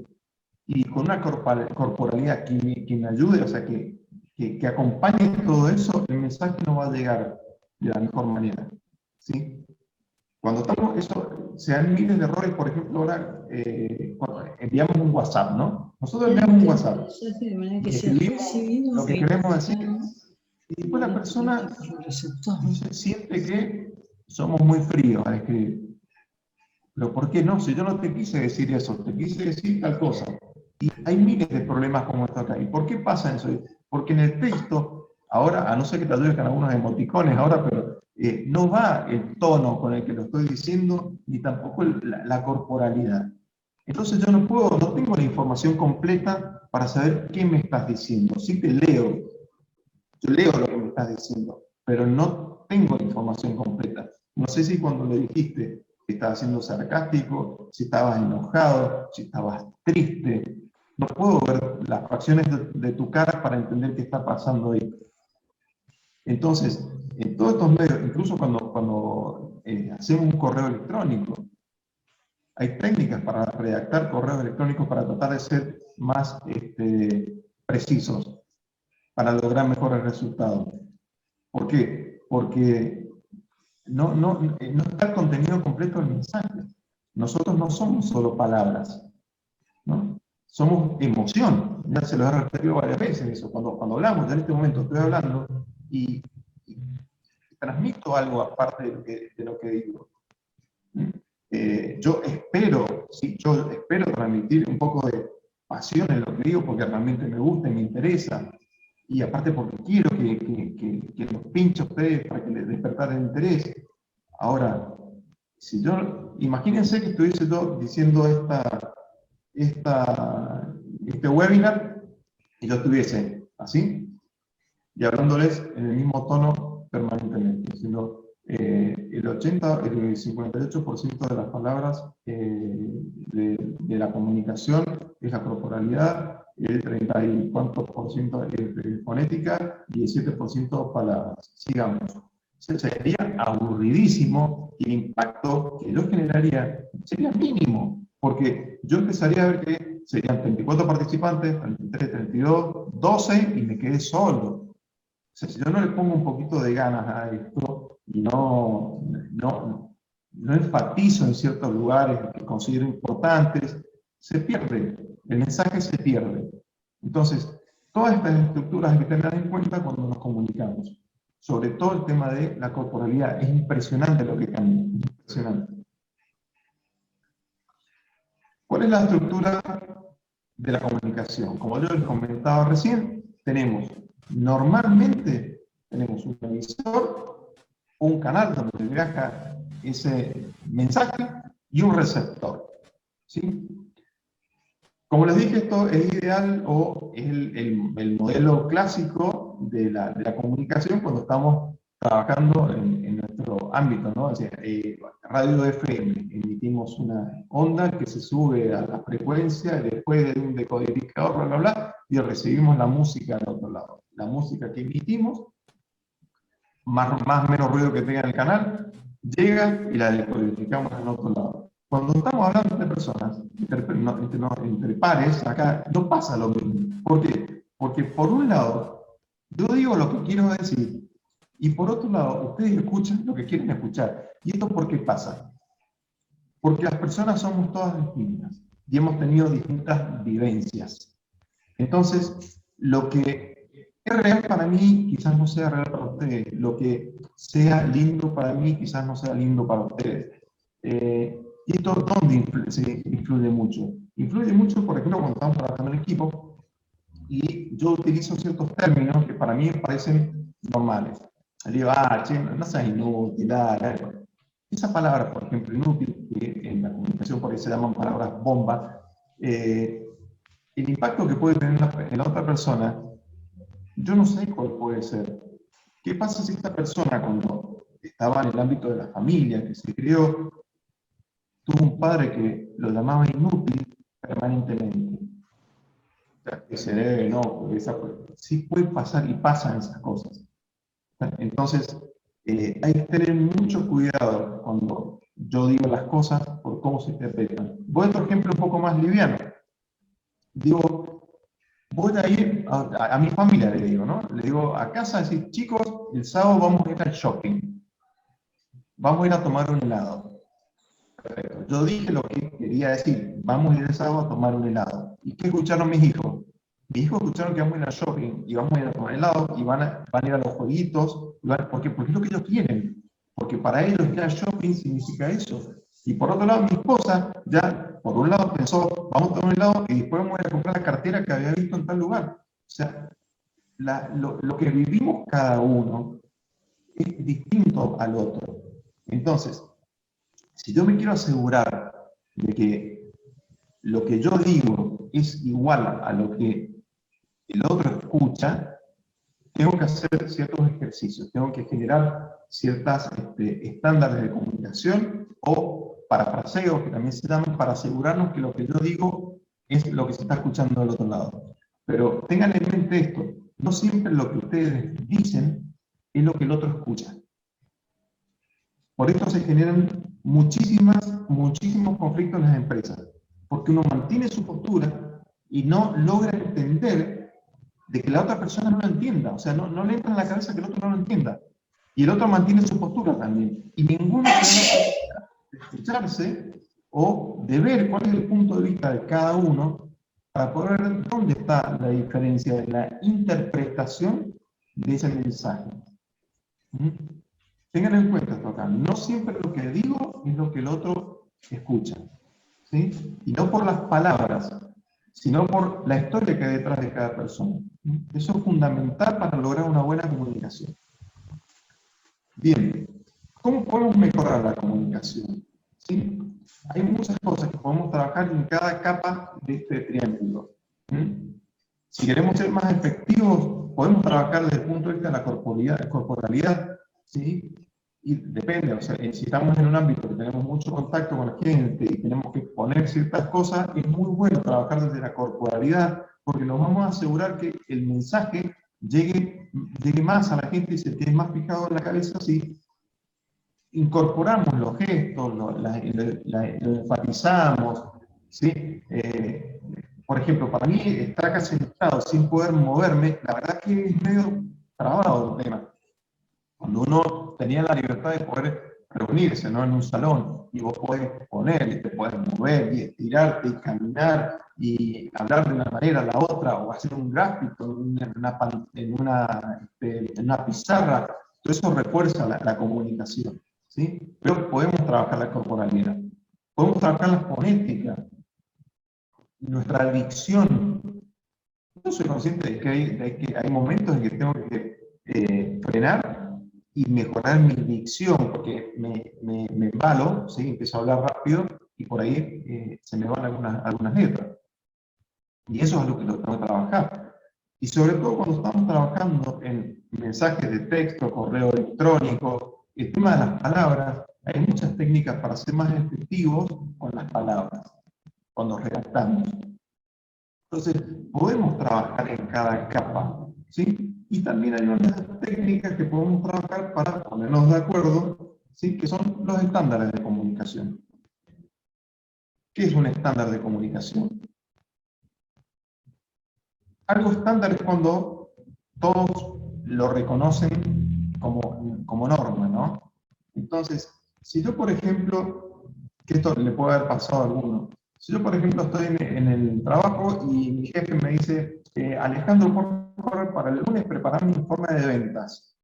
y con una corporalidad que me ayude, o sea, que acompañe todo eso, el mensaje no va a llegar de la mejor manera. ¿Sí? Cuando estamos, eso, se dan miles de errores, por ejemplo, ahora, cuando enviamos un WhatsApp, ¿no? Nosotros enviamos un WhatsApp, y escribimos lo que queremos decir, y después la persona siente que somos muy fríos al escribir. Pero ¿por qué no? Si yo no te quise decir eso, te quise decir tal cosa. Y hay miles de problemas como esto acá. ¿Y por qué pasa eso? Porque en el texto, ahora, a no ser que te ayuden algunos emoticones ahora, pero no va el tono con el que lo estoy diciendo, ni tampoco la corporalidad. Entonces yo no tengo la información completa para saber qué me estás diciendo. Sí te leo, yo leo lo que me estás diciendo, pero no tengo la información completa. No sé si cuando le dijiste que estabas siendo sarcástico, si estabas enojado, si estabas triste. No puedo ver las facciones de tu cara para entender qué está pasando ahí. Entonces, en todos estos medios, incluso cuando hacemos un correo electrónico, hay técnicas para redactar correos electrónicos para tratar de ser más precisos, para lograr mejores resultados. ¿Por qué? Porque no está el contenido completo del mensaje. Nosotros no somos solo palabras, ¿no? Somos emoción. Ya se lo he repetido varias veces eso. Cuando hablamos, ya en este momento estoy hablando y transmito algo aparte de lo que digo. Yo espero transmitir un poco de pasión en lo que digo porque realmente me gusta y me interesa. Y aparte porque quiero que los pinche a ustedes para que les despertar el interés. Ahora, imagínense que estuviese yo diciendo este webinar y yo estuviese así y hablándoles en el mismo tono permanentemente, sino el 58% de las palabras de la comunicación es la corporalidad, el 30 y cuántos por ciento es fonética y el 7% palabras. Sigamos. Sería aburridísimo y el impacto que yo generaría sería mínimo, porque yo empezaría a ver que serían 34 participantes, 33, 32, 12 y me quedé solo. O sea, si yo no le pongo un poquito de ganas a esto y no enfatizo en ciertos lugares que considero importantes, se pierde, el mensaje se pierde. Entonces, todas estas estructuras hay que tener en cuenta cuando nos comunicamos. Sobre todo el tema de la corporalidad. Es impresionante lo que cambia, impresionante. ¿Cuál es la estructura de la comunicación? Como yo les comentaba recién, normalmente tenemos un emisor, un canal donde viaja ese mensaje y un receptor. ¿Sí? Como les dije, esto es ideal o es el modelo clásico de la comunicación cuando estamos trabajando en nuestro ámbito, ¿no? O sea, radio FM, emitimos una onda que se sube a la frecuencia, después de un decodificador, bla, bla, bla, y recibimos la música del otro lado. La música que emitimos, más o menos ruido que tenga el canal, llega y la decodificamos en otro lado. Cuando estamos hablando de personas, entre pares, acá no pasa lo mismo. ¿Por qué? Porque por un lado, yo digo lo que quiero decir, y por otro lado, ustedes escuchan lo que quieren escuchar. ¿Y esto por qué pasa? Porque las personas somos todas distintas, y hemos tenido distintas vivencias. Entonces, lo que es real para mí, quizás no sea real para ustedes. Lo que sea lindo para mí, quizás no sea lindo para ustedes. ¿Y esto dónde influye mucho? Influye mucho, por ejemplo, cuando estamos trabajando en equipo y yo utilizo ciertos términos que para mí me parecen normales. Le digo, che, no seas inútil, esa palabra, por ejemplo, inútil, que en la comunicación por ahí se llaman palabras bomba, el impacto que puede tener en la otra persona yo no sé cuál puede ser. ¿Qué pasa si esta persona, cuando estaba en el ámbito de la familia, que se crió, tuvo un padre que lo llamaba inútil permanentemente? O sea, que se debe, no, sí puede pasar y pasan esas cosas. Entonces, hay que tener mucho cuidado cuando yo digo las cosas por cómo se interpretan. Voy a otro ejemplo un poco más liviano. Digo, voy a ir a mi familia, le digo, ¿no? Le digo a casa, decir, chicos, el sábado vamos a ir al shopping. Vamos a ir a tomar un helado. Perfecto. Yo dije lo que quería decir, vamos a ir el sábado a tomar un helado. ¿Y qué escucharon mis hijos? Mis hijos escucharon que vamos a ir al shopping y vamos a ir a tomar helado y van a ir a los jueguitos. ¿Por qué? Porque es lo que ellos quieren. Porque para ellos ir al shopping significa eso. Y por otro lado, mi esposa ya, por un lado pensó, vamos a tomar un helado y después vamos a ir a comprar la cartera que había visto en tal lugar. O sea, lo que vivimos cada uno es distinto al otro. Entonces, si yo me quiero asegurar de que lo que yo digo es igual a lo que el otro escucha, tengo que hacer ciertos ejercicios, tengo que generar ciertos estándares de comunicación o parafraseos, que también se llaman, para asegurarnos que lo que yo digo es lo que se está escuchando del otro lado. Pero tengan en mente esto, no siempre lo que ustedes dicen es lo que el otro escucha. Por esto se generan muchísimos conflictos en las empresas, porque uno mantiene su postura y no logra entender de que la otra persona no lo entienda, o sea, no le entra en la cabeza que el otro no lo entienda. Y el otro mantiene su postura también. Y ninguno se da de escucharse o de ver cuál es el punto de vista de cada uno para poder ver dónde está la diferencia de la interpretación de ese mensaje. ¿Mm? Tengan en cuenta esto acá, no siempre lo que digo es lo que el otro escucha, ¿sí? Y no por las palabras, sino por la historia que hay detrás de cada persona. Eso es fundamental para lograr una buena comunicación. Bien, ¿cómo podemos mejorar la comunicación? ¿Sí? Hay muchas cosas que podemos trabajar en cada capa de este triángulo. Si queremos ser más efectivos, podemos trabajar desde el punto de vista de la corporalidad, ¿sí? Y depende, o sea, si estamos en un ámbito que tenemos mucho contacto con la gente y tenemos que poner ciertas cosas, es muy bueno trabajar desde la corporalidad, porque nos vamos a asegurar que el mensaje llegue más a la gente y se quede más fijado en la cabeza si incorporamos los gestos, lo enfatizamos, ¿sí? Por ejemplo, para mí estar acá sentado sin poder moverme, la verdad que es medio trabado el tema. Cuando uno tenía la libertad de poder reunirse, ¿no? En un salón, y vos podés poner, y te podés mover, y estirarte, y caminar, y hablar de una manera a la otra, o hacer un gráfico en una pizarra, todo eso refuerza la comunicación, ¿sí? Pero podemos trabajar la corporalidad, podemos trabajar la fonética, nuestra dicción. Yo soy consciente de que hay momentos en que tengo que frenar y mejorar mi dicción, porque me embalo, ¿sí? Empiezo a hablar rápido y por ahí se me van algunas letras. Y eso es lo que lo tengo que trabajar. Y sobre todo cuando estamos trabajando en mensajes de texto, correo electrónico, el tema de las palabras, hay muchas técnicas para ser más efectivos con las palabras, cuando redactamos. Entonces, podemos trabajar en cada capa, ¿sí? Y también hay unas técnicas que podemos trabajar para ponernos de acuerdo, ¿sí? Que son los estándares de comunicación. ¿Qué es un estándar de comunicación? Algo estándar es cuando todos lo reconocen como norma, ¿no? Entonces, si yo, por ejemplo, que esto le puede haber pasado a alguno, si yo, por ejemplo, estoy en el trabajo y mi jefe me dice, Alejandro, por favor, para el lunes preparar un informe de ventas.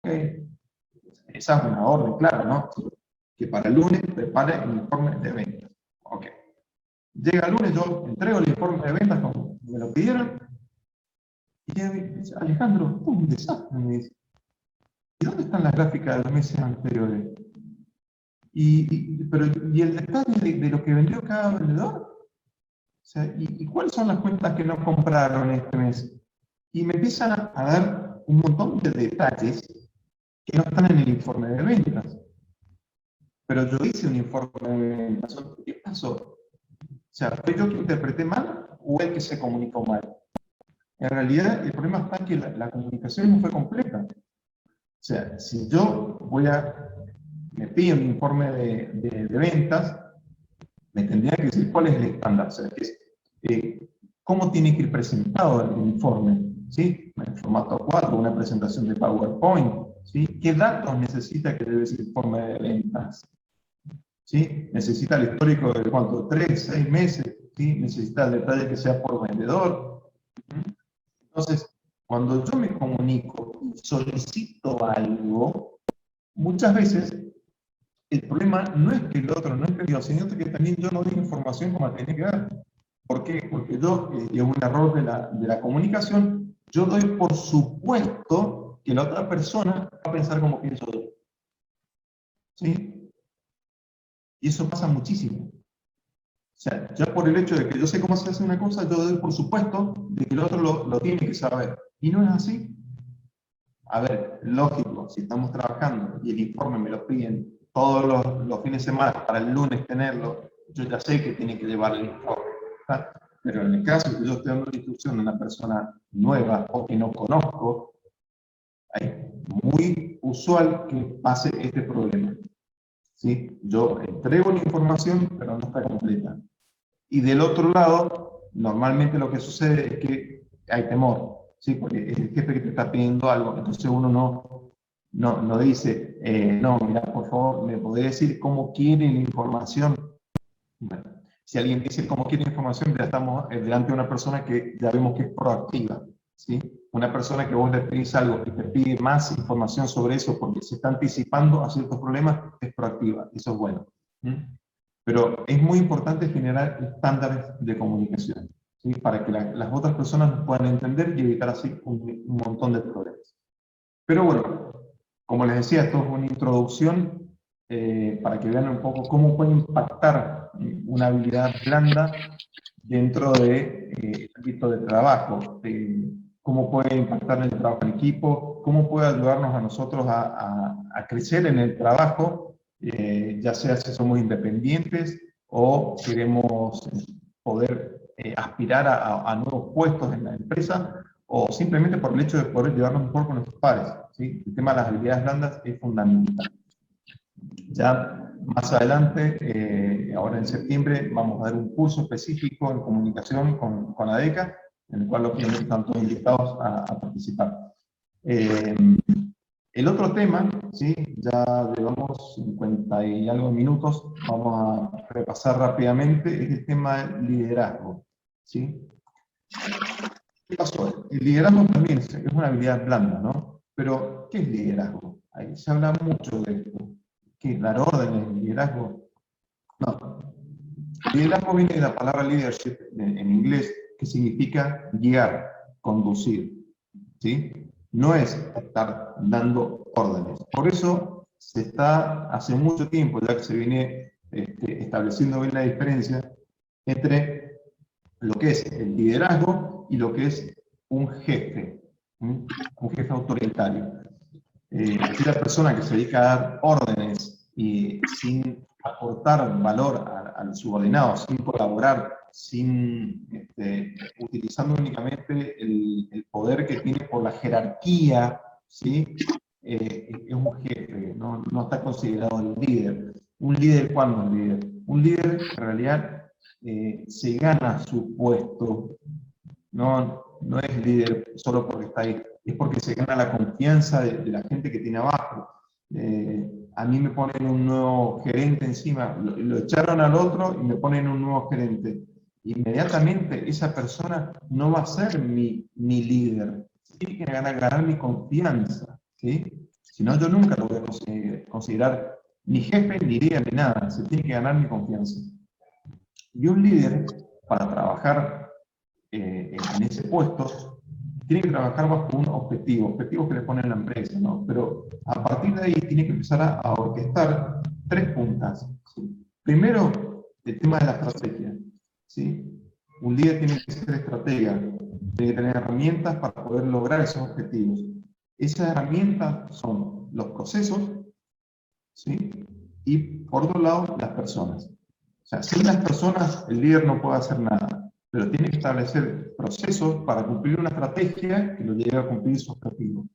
¿Okay? Esa es una orden, claro, ¿no? Que para el lunes prepare el informe de ventas. Ok. Llega el lunes, yo entrego el informe de ventas como me lo pidieron, y ella me dice, Alejandro, un desastre, me dice. ¿Y dónde están las gráficas de los meses anteriores? ¿Y el detalle de lo que vendió cada vendedor? O sea, ¿y cuáles son las cuentas que no compraron este mes? Y me empiezan a dar un montón de detalles que no están en el informe de ventas. Pero yo hice un informe de ventas. ¿Qué pasó? O sea, ¿fue yo que interpreté mal o el que se comunicó mal? En realidad, el problema está en que la comunicación no fue completa. O sea, si yo me pido un informe de ventas, me tendría que decir cuál es el estándar. O sea, cómo tiene que ir presentado el informe, ¿sí? En formato 4, una presentación de PowerPoint, ¿sí? ¿Qué datos necesita que debe ser el informe de ventas? ¿Sí? Necesita el histórico de cuánto, 3, 6 meses, ¿sí? Necesita el detalle que sea por vendedor. Entonces, cuando yo me comunico y solicito algo, muchas veces el problema no es que el otro no entendió, sino que también yo no doy información como la tenía que dar. ¿Por qué? Porque yo, y es un error de la comunicación, yo doy por supuesto que la otra persona va a pensar como pienso yo. ¿Sí? Y eso pasa muchísimo. O sea, ya por el hecho de que yo sé cómo se hace una cosa, yo doy por supuesto de que el otro lo tiene que saber. Y no es así. A ver, lógico, si estamos trabajando y el informe me lo piden todos los fines de semana para el lunes tenerlo, yo ya sé que tiene que llevar el informe. ¿Está? Pero en el caso que yo esté dando la instrucción a una persona nueva o que no conozco, es muy usual que pase este problema. ¿Sí? Yo entrego la información, pero no está completa. Y del otro lado, normalmente lo que sucede es que hay temor, ¿sí? Porque es el jefe que te está pidiendo algo, entonces uno no dice, no, mira, por favor, ¿me podés decir cómo quiere la información? Bueno, si alguien dice cómo quiere la información, ya estamos delante de una persona que ya vemos que es proactiva, ¿sí? Una persona que vos le pedís algo y te pide más información sobre eso porque se está anticipando a ciertos problemas, es proactiva, eso es bueno. Pero es muy importante generar estándares de comunicación, ¿sí? Para que las otras personas nos puedan entender y evitar así un montón de problemas. Pero bueno, como les decía, esto es una introducción para que vean un poco cómo puede impactar una habilidad blanda dentro del ámbito de trabajo, cómo puede impactar en el trabajo en equipo, cómo puede ayudarnos a nosotros a crecer en el trabajo, ya sea si somos independientes o queremos poder aspirar a nuevos puestos en la empresa, o simplemente por el hecho de poder llevarnos mejor con nuestros pares, ¿sí? El tema de las habilidades blandas es fundamental. Ya más adelante, ahora en septiembre, vamos a dar un curso específico en comunicación con ADECA, en el cual obviamente están todos invitados a participar. El otro tema, ¿sí? Ya llevamos 50 y algo minutos, vamos a repasar rápidamente, es el tema del liderazgo, ¿sí? ¿Qué pasó? El liderazgo también es una habilidad blanda, ¿no? Pero, ¿qué es liderazgo? Ahí se habla mucho de esto. ¿Qué? ¿Dar órdenes? ¿Liderazgo? No. Liderazgo viene de la palabra leadership en inglés, que significa guiar, conducir, ¿sí? No es estar dando órdenes. Por eso se está, hace mucho tiempo ya que se viene estableciendo bien la diferencia entre lo que es el liderazgo y lo que es un jefe, un jefe autoritario. Aquella persona que se dedica a dar órdenes y sin aportar valor al subordinado, sin colaborar, utilizando únicamente el poder que tiene por la jerarquía, ¿sí? Es un jefe, no está considerado el líder. ¿Un líder cuándo es líder? Un líder en realidad se gana su puesto, no es líder solo porque está ahí, es porque se gana la confianza de la gente que tiene abajo. A mí me ponen un nuevo gerente encima, lo echaron al otro y me ponen un nuevo gerente. Inmediatamente esa persona no va a ser mi líder, tiene que ganar mi confianza, ¿sí? Si no, yo nunca lo voy a considerar ni jefe, ni líder, ni nada, se tiene que ganar mi confianza. Y un líder, para trabajar en ese puesto, tiene que trabajar bajo un objetivo, objetivos que le pone la empresa, ¿no? Pero a partir de ahí tiene que empezar a orquestar 3 puntas, ¿sí? Primero, el tema de la estrategia, ¿sí? un líder tiene que ser estratega, tiene que tener herramientas para poder lograr esos objetivos. Esas herramientas son los procesos, ¿sí? Y por otro lado, las personas. O sea, sin las personas el líder no puede hacer nada, pero tiene que establecer procesos para cumplir una estrategia que lo lleve a cumplir su objetivo.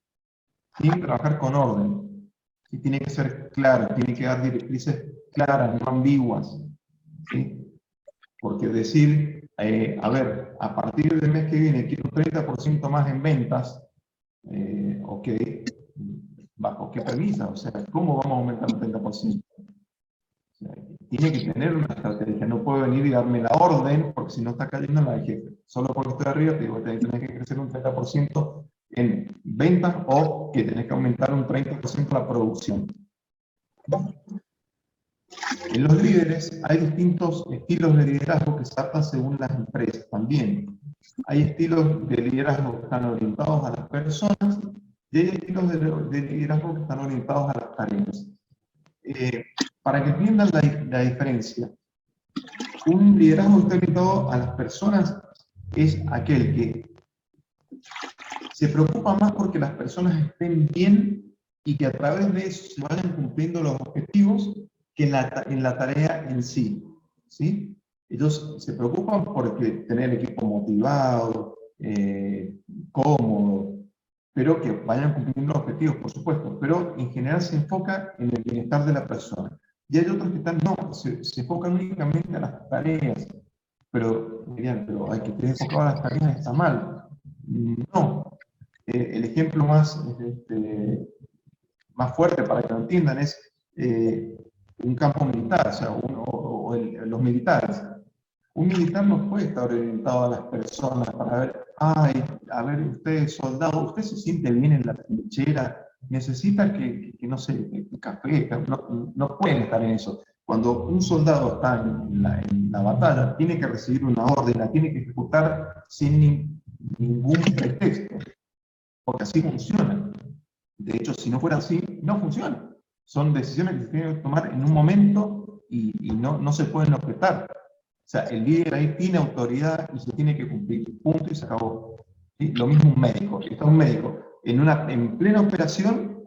Tiene que trabajar con orden, y tiene que ser claro, tiene que dar directrices claras, no ambiguas, ¿sí? Porque decir, a ver, a partir del mes que viene quiero un 30% más en ventas, ok, ¿bajo qué premisa? O sea, ¿cómo vamos a aumentar un 30%? O sea, tiene que tener una estrategia, no puede venir y darme la orden, porque si no está cayendo en la de jefe. Solo porque estoy arriba te digo, tenés que crecer un 30% en ventas o que tenés que aumentar un 30% la producción. En los líderes hay distintos estilos de liderazgo que se adaptan según las empresas también. Hay estilos de liderazgo que están orientados a las personas y hay estilos de liderazgo que están orientados a las tareas. Para que entiendan la diferencia, un liderazgo que está orientado a las personas es aquel que se preocupa más porque las personas estén bien y que a través de eso se vayan cumpliendo los objetivos que en la tarea en sí, ¿sí? Ellos se preocupan porque tener el equipo motivado, cómodo, pero que vayan cumpliendo los objetivos, por supuesto, pero en general se enfoca en el bienestar de la persona. Y hay otros que están, no, se enfocan únicamente a las tareas, pero dirían, pero hay que estar enfocado a las tareas, está mal. No, el ejemplo más fuerte para que lo entiendan es un campo militar, o sea, los militares. Un militar no puede estar orientado a las personas para ver, ay, a ver, usted soldado, usted se siente bien en la trinchera, necesita no sé, café, no pueden estar en eso. Cuando un soldado está en la batalla, tiene que recibir una orden, la tiene que ejecutar sin ningún pretexto, porque así funciona. De hecho, si no fuera así, no funciona. Son decisiones que se tienen que tomar en un momento y no se pueden objetar. O sea, el líder ahí tiene autoridad y se tiene que cumplir. Punto y se acabó. ¿Sí? Lo mismo un médico. Está un médico en plena operación,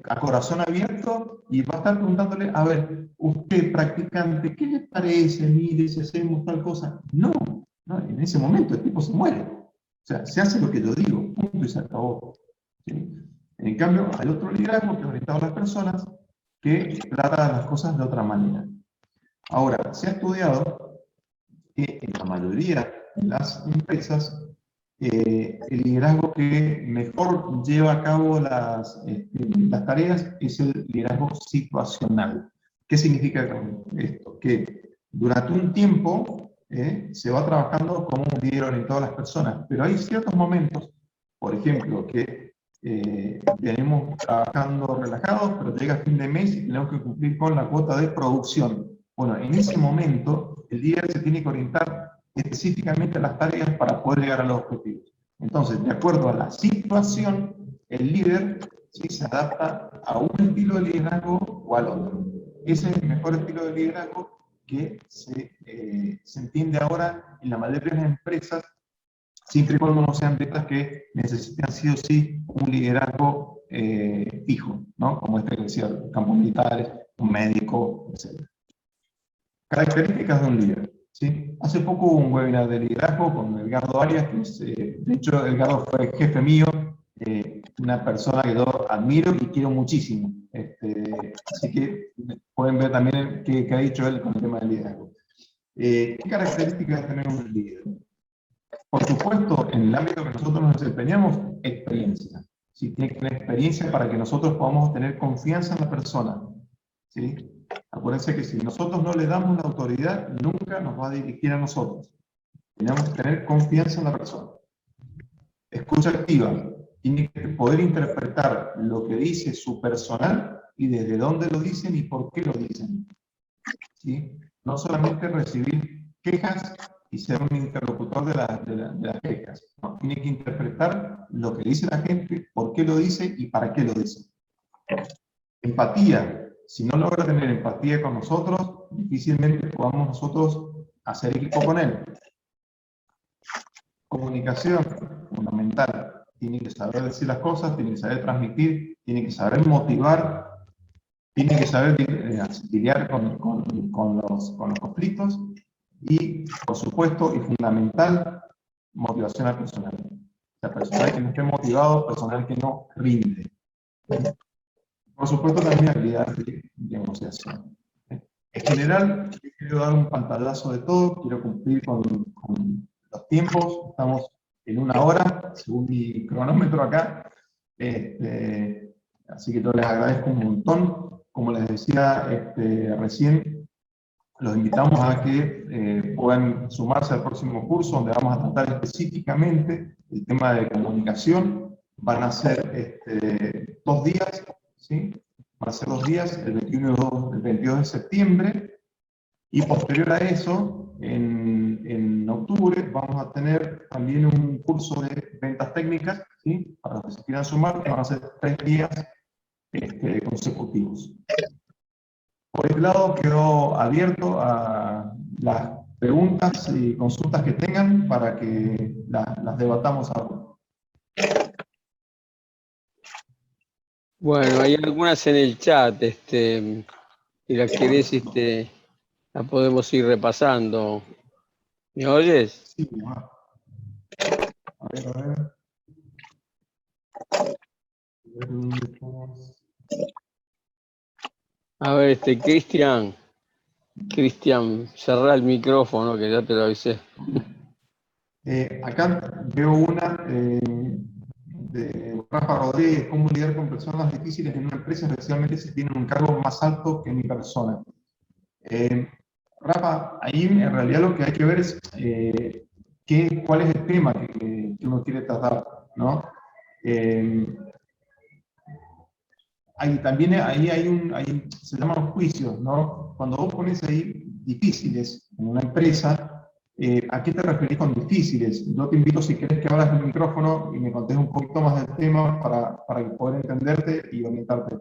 a corazón abierto, y va a estar preguntándole, a ver, usted practicante, ¿qué le parece? Mire, si hacemos tal cosa. No, en ese momento el tipo se muere. O sea, se hace lo que yo digo, punto y se acabó. ¿Sí? En cambio, hay otro liderazgo que es orientado a las personas que trata las cosas de otra manera. Ahora, se ha estudiado que en la mayoría de las empresas, el liderazgo que mejor lleva a cabo las tareas es el liderazgo situacional. ¿Qué significa esto? Que durante un tiempo se va trabajando como un líder orientado a las personas, pero hay ciertos momentos, por ejemplo, que venimos trabajando relajados, pero llega fin de mes y tenemos que cumplir con la cuota de producción. Bueno, en ese momento el líder se tiene que orientar específicamente a las tareas para poder llegar a los objetivos. Entonces, de acuerdo a la situación, el líder ¿sí? se adapta a un estilo de liderazgo o al otro. Ese es el mejor estilo de liderazgo que se entiende ahora en la mayoría de las empresas, siempre y cuando no sean empresas que necesitan sí o sí un liderazgo fijo, ¿no? Como este que decía, campos militares, un médico, etc. Características de un líder. ¿Sí? Hace poco hubo un webinar de liderazgo con Edgardo Arias, que es, de hecho Edgardo fue jefe mío, una persona que yo admiro y quiero muchísimo. Así que pueden ver también qué ha dicho él con el tema del liderazgo. ¿Qué características debe tener un líder? Por supuesto, en el ámbito que nosotros nos desempeñamos, experiencia. ¿Sí? Tiene que tener experiencia para que nosotros podamos tener confianza en la persona. ¿Sí? Acuérdense que si nosotros no le damos la autoridad, nunca nos va a dirigir a nosotros. Tenemos que tener confianza en la persona. Escucha activa. Tiene que poder interpretar lo que dice su personal y desde dónde lo dicen y por qué lo dicen. ¿Sí? No solamente recibir quejas y ser un interlocutor de las quejas. No, tiene que interpretar lo que dice la gente, por qué lo dice y para qué lo dice. Empatía. Si no logra tener empatía con nosotros, difícilmente podamos nosotros hacer equipo con él. comunicación, fundamental. Tiene que saber decir las cosas, tiene que saber transmitir, tiene que saber motivar, tiene que saber lidiar con los conflictos y, por supuesto, y fundamental, motivación al personal. O sea, personal que no esté motivado, personal que no rinde. Por supuesto, también habilidades de negociación. En general, yo quiero dar un pantallazo de todo, quiero cumplir con los tiempos, estamos en 1 hora, según mi cronómetro acá, así que yo les agradezco un montón. Como les decía recién, los invitamos a que puedan sumarse al próximo curso, donde vamos a tratar específicamente el tema de comunicación. Van a ser 2 días, ¿sí? Van a ser 2 días, el 21 y el 22 de septiembre, y posterior a eso, en octubre, vamos a tener también un curso de ventas técnicas, ¿sí? Para los que se quieran sumar, que van a ser 3 días consecutivos. Por este lado, quedo abierto a las preguntas y consultas que tengan para que las debatamos ahora. Bueno, hay algunas en el chat, si las querés, la podemos ir repasando. ¿Me oyes? Sí, a ver. A ver, Cristian, cerrá el micrófono, que ya te lo avisé. Acá veo una de Rafa Rodríguez: cómo lidiar con personas difíciles en una empresa, especialmente si tienen un cargo más alto que mi persona. Rafa, ahí en realidad lo que hay que ver es cuál es el tema que uno quiere tratar, ¿no? También se llaman juicios, ¿no? Cuando vos pones ahí difíciles en una empresa, ¿a qué te referís con difíciles? Yo te invito, si querés, que abras el micrófono y me contés un poquito más del tema para poder entenderte y orientarte.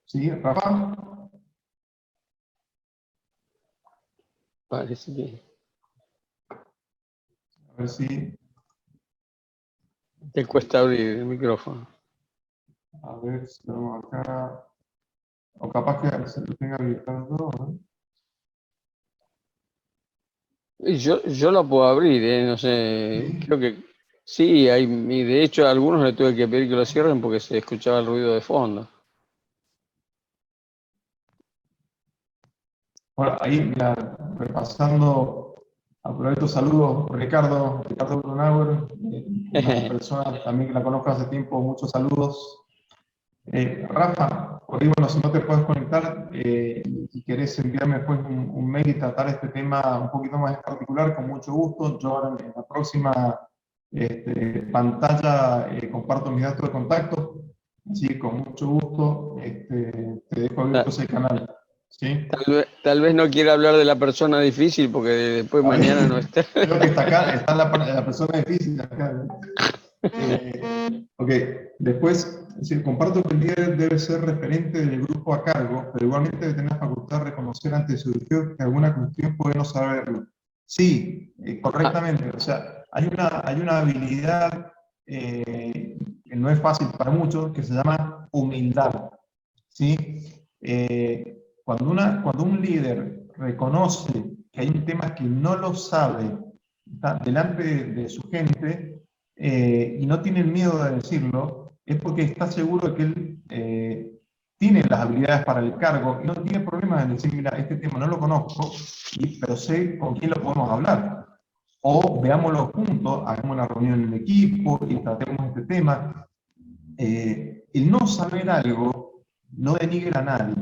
¿Sí, Rafa? Parece que A ver si... te cuesta abrir el micrófono. A ver si tenemos acá... O capaz que se lo tenga habilitado, ¿no? Y yo lo puedo abrir, no sé, Sí. creo que sí, y de hecho a algunos le tuve que pedir que lo cierren porque se escuchaba el ruido de fondo. Bueno, ahí, mira, repasando, aprovecho saludos, Ricardo Brunauer, una persona también que la conozco hace tiempo, muchos saludos. Rafa, por ahí, bueno, si no te puedes conectar y querés enviarme después un mail y tratar este tema un poquito más en particular, con mucho gusto. Yo ahora en la próxima pantalla comparto mis datos de contacto, así que con mucho gusto te dejo abierto ese canal. ¿Sí? Tal vez no quiera hablar de la persona difícil porque después A ver, mañana no está. creo que está acá, está la persona difícil acá. Ok, después, es decir, comparto que el líder debe ser referente del grupo a cargo, pero igualmente debe tener la facultad de reconocer ante su directivo que alguna cuestión puede no saberlo. Sí, correctamente. O sea, hay una habilidad que no es fácil para muchos, que se llama humildad. ¿Sí? Cuando un líder reconoce que hay un tema que no lo sabe, está delante de su gente, y no tiene miedo de decirlo, es porque está seguro de que él tiene las habilidades para el cargo y no tiene problemas en decir: mira, este tema no lo conozco, pero sé con quién lo podemos hablar. O veámoslo juntos, hagamos una reunión en equipo y tratemos este tema. El no saber algo no denigra a nadie,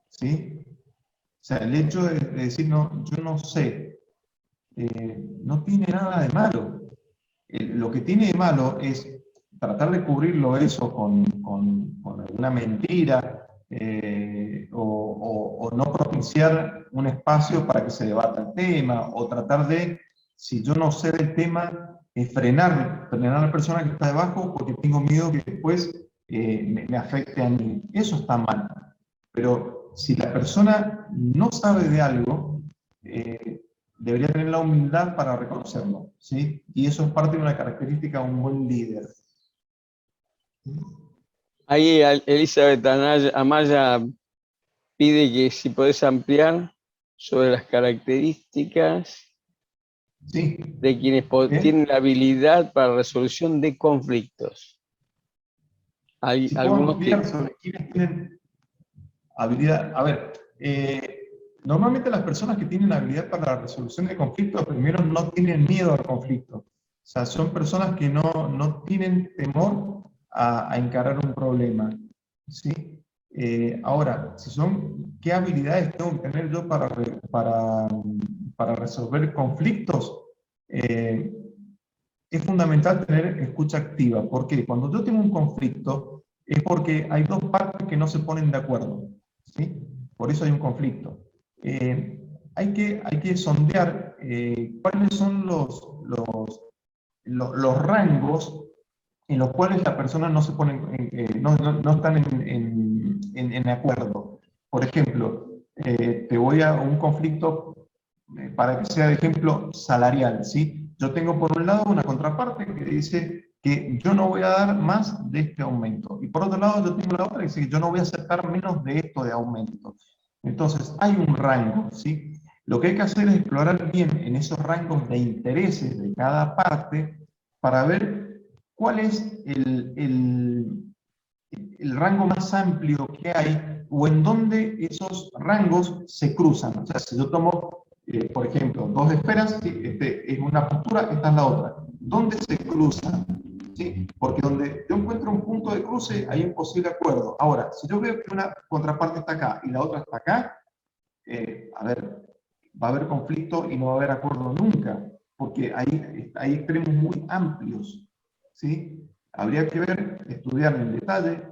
¿sí? O sea, el hecho de decir: no, yo no sé, no tiene nada de malo. Lo que tiene de malo es tratar de cubrirlo eso con alguna mentira, o no propiciar un espacio para que se debata el tema, o tratar de, si yo no sé del tema, frenar a la persona que está debajo porque tengo miedo que después me afecte a mí. Eso está mal. Pero si la persona no sabe de algo, debería tener la humildad para reconocerlo, ¿sí? Y eso es parte de una característica de un buen líder. Ahí Elizabeth Amaya pide que si podés ampliar sobre las características Sí. de quienes tienen la habilidad para resolución de conflictos. Hay Si puedo algunos ampliar tips. sobre quienes tienen habilidad. A ver, normalmente las personas que tienen habilidad para la resolución de conflictos, primero no tienen miedo al conflicto. O sea, son personas que no tienen temor a encarar un problema. ¿Sí? Ahora, ¿qué habilidades tengo que tener yo para resolver conflictos? Es fundamental tener escucha activa. ¿Por qué? Cuando yo tengo un conflicto, es porque hay dos partes que no se ponen de acuerdo, ¿sí? Por eso hay un conflicto. Hay que sondear cuáles son los rangos en los cuales las personas no se ponen, no están en acuerdo. Por ejemplo, te voy a un conflicto, para que sea de ejemplo, salarial, ¿sí? Yo tengo por un lado una contraparte que dice que yo no voy a dar más de este aumento. Y por otro lado yo tengo la otra que dice que yo no voy a aceptar menos de esto de aumento. Entonces, hay un rango, ¿sí? Lo que hay que hacer es explorar bien en esos rangos de intereses de cada parte para ver cuál es el rango más amplio que hay o en dónde esos rangos se cruzan. O sea, si yo tomo, por ejemplo, dos esferas, ¿sí? Este es una postura, esta es la otra. ¿Dónde se cruzan? ¿Sí? Porque donde yo encuentro un punto de cruce, hay un posible acuerdo. Ahora, si yo veo que una contraparte está acá y la otra está acá, a ver, va a haber conflicto y no va a haber acuerdo nunca, porque hay extremos muy amplios, ¿sí? Habría que ver, estudiar en detalle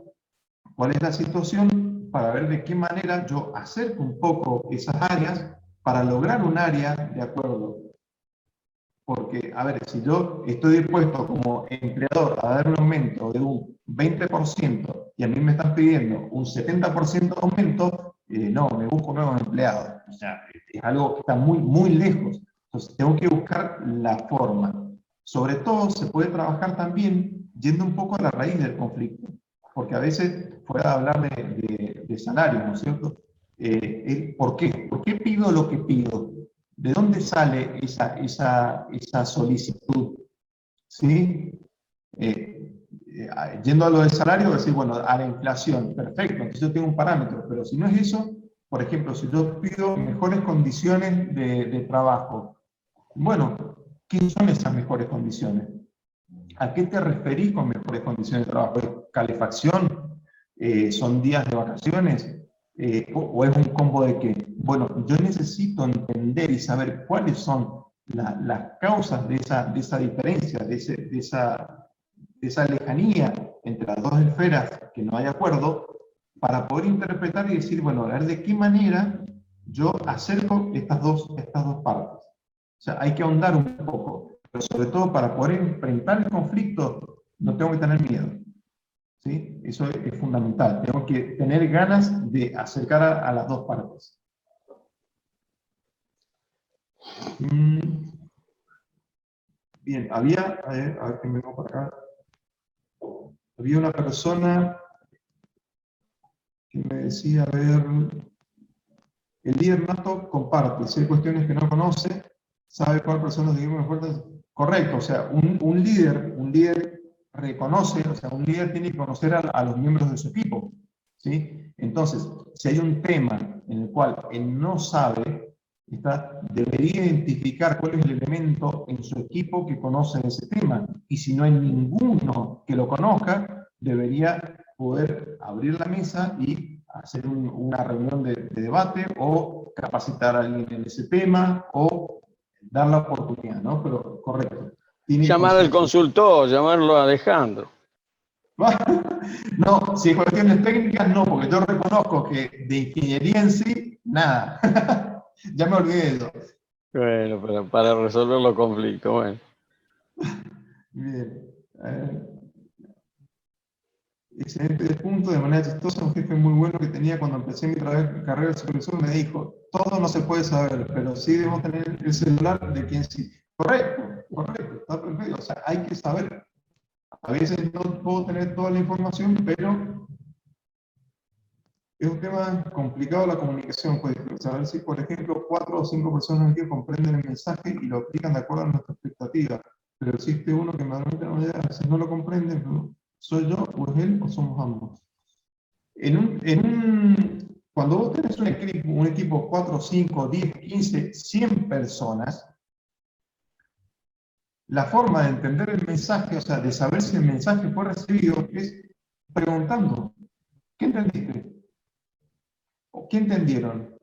cuál es la situación para ver de qué manera yo acerco un poco esas áreas para lograr un área de acuerdo. Porque, a ver, si yo estoy dispuesto como empleador a dar un aumento de un 20% y a mí me están pidiendo un 70% de aumento, no, me busco nuevos empleados. O sea, es algo que está muy, muy lejos. Entonces, tengo que buscar la forma. Sobre todo, se puede trabajar también yendo un poco a la raíz del conflicto. Porque a veces, fuera de hablar de salarios, ¿no es cierto? ¿Por qué? ¿Por qué pido lo que pido? ¿De dónde sale esa solicitud? ¿Sí? Yendo a lo del salario, decir, bueno, a la inflación, perfecto, entonces yo tengo un parámetro, pero si no es eso, por ejemplo, si yo pido mejores condiciones de trabajo, bueno, ¿qué son esas mejores condiciones? ¿A qué te referís con mejores condiciones de trabajo? ¿Es calefacción? ¿Son días de vacaciones? ¿O es un combo de qué? Bueno, yo necesito entender y saber cuáles son las causas de esa diferencia, de esa lejanía entre las dos esferas que no hay acuerdo, para poder interpretar y decir, bueno, a ver de qué manera yo acerco estas dos partes. O sea, hay que ahondar un poco, pero sobre todo para poder enfrentar el conflicto, no tengo que tener miedo. ¿Sí? Eso es fundamental. Tengo que tener ganas de acercar a las dos partes. Bien, a ver que me vengo por acá. Había una persona que me decía, a ver, el líder nato comparte, si hay cuestiones que no conoce, sabe cuál persona seguimos fuerzas. Correcto, o sea, un líder reconoce, o sea, un líder tiene que conocer a los miembros de su equipo, ¿sí? Entonces, si hay un tema en el cual él no sabe, debería identificar cuál es el elemento en su equipo que conoce ese tema, y si no hay ninguno que lo conozca, debería poder abrir la mesa y hacer una reunión de debate o capacitar a alguien en ese tema o dar la oportunidad, ¿no? Pero correcto. Llamar al consultor, llamarlo a Alejandro. No, si es cuestiones técnicas, no, porque yo reconozco que de ingeniería en sí, nada. Ya me olvidé de eso. Bueno, para resolver los conflictos, bueno. Bien. excelente punto, de manera chistosa, un jefe muy bueno que tenía cuando empecé mi carrera de supervisor me dijo, todo no se puede saber, pero sí debemos tener el celular de quien sí. Correcto, correcto, está perfecto, o sea, hay que saber. A veces no puedo tener toda la información, pero es un tema complicado la comunicación, pues saber si, por ejemplo, 4 o 5 personas aquí comprenden el mensaje y lo aplican de acuerdo a nuestra expectativa, pero existe uno que normalmente no, a veces no lo comprende, ¿no? ¿Soy yo, o es él, o somos ambos? Cuando vos tenés un equipo 4, 5, 10, 15, 100 personas, la forma de entender el mensaje, o sea, de saber si el mensaje fue recibido, es preguntando, ¿qué entendiste? ¿O qué entendieron?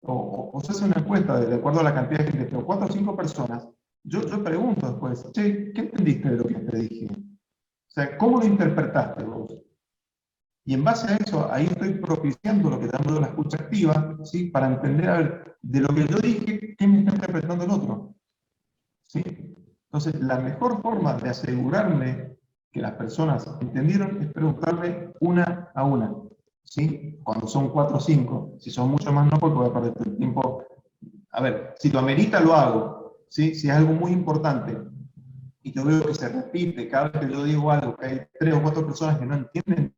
O se hace una encuesta de acuerdo a la cantidad de gente, pero 4 o 5 personas, yo pregunto después, che, ¿qué entendiste de lo que te dije? O sea, ¿cómo lo interpretaste vos? Y en base a eso, ahí estoy propiciando lo que llamo la escucha activa, ¿sí? Para entender, a ver, de lo que yo dije, ¿qué me está interpretando el otro? ¿Sí? Entonces, la mejor forma de asegurarme que las personas entendieron es preguntarle una a una. ¿Sí? Cuando son 4 o 5, si son mucho más no, porque voy a perder el tiempo. A ver, si lo amerita, lo hago. ¿Sí? Si es algo muy importante y yo veo que se repite cada vez que yo digo algo, que hay 3 o 4 personas que no entienden,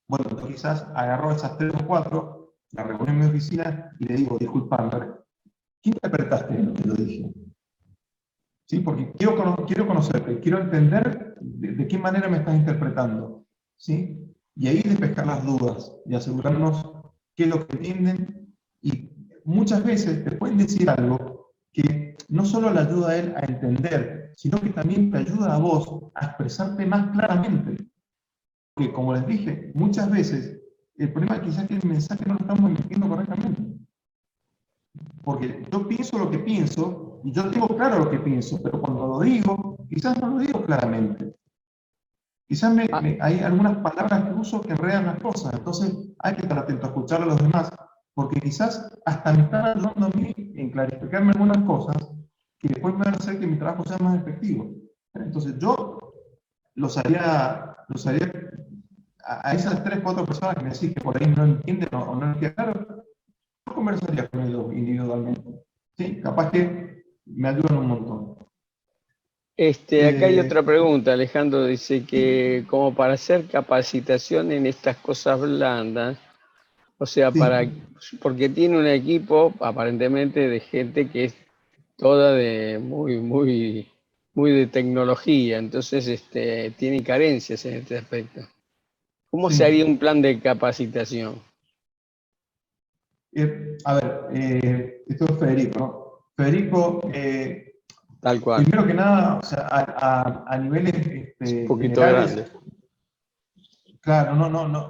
bueno, yo quizás agarro esas 3 o 4, la reúno en mi oficina y le digo, disculpame, ¿qué interpretaste de lo que yo dije? ¿Sí? Porque quiero conocerte, quiero entender de qué manera me estás interpretando. ¿Sí? Y ahí despejar las dudas y asegurarnos qué es lo que entienden. Y muchas veces te pueden decir algo que no solo le ayuda a él a entender, sino que también te ayuda a vos a expresarte más claramente. Porque, como les dije, muchas veces el problema quizás es que el mensaje no lo estamos emitiendo correctamente. Porque yo pienso lo que pienso y yo tengo claro lo que pienso, pero cuando lo digo, quizás no lo digo claramente. Quizás hay algunas palabras que uso que enredan las cosas, entonces hay que estar atento a escuchar a los demás, porque quizás hasta me están ayudando a mí en clarificarme algunas cosas que después me van a hacer que mi trabajo sea más efectivo. Entonces yo los haría a esas 3 4 personas que me decís que por ahí no entienden o no les queda claro, yo conversaría con ellos individualmente. Sí, capaz que me ayudan un montón. Acá hay Eh, otra pregunta. Alejandro dice sí, que como para hacer capacitación en estas cosas blandas, o sea, sí, porque tiene un equipo aparentemente de gente que es toda de muy de tecnología, entonces tiene carencias en este aspecto. ¿Cómo se haría sí. un plan de capacitación? A ver, esto es Federico, ¿no? Federico, Tal cual, primero que nada, o sea, a niveles es un poquito grande. generales, claro,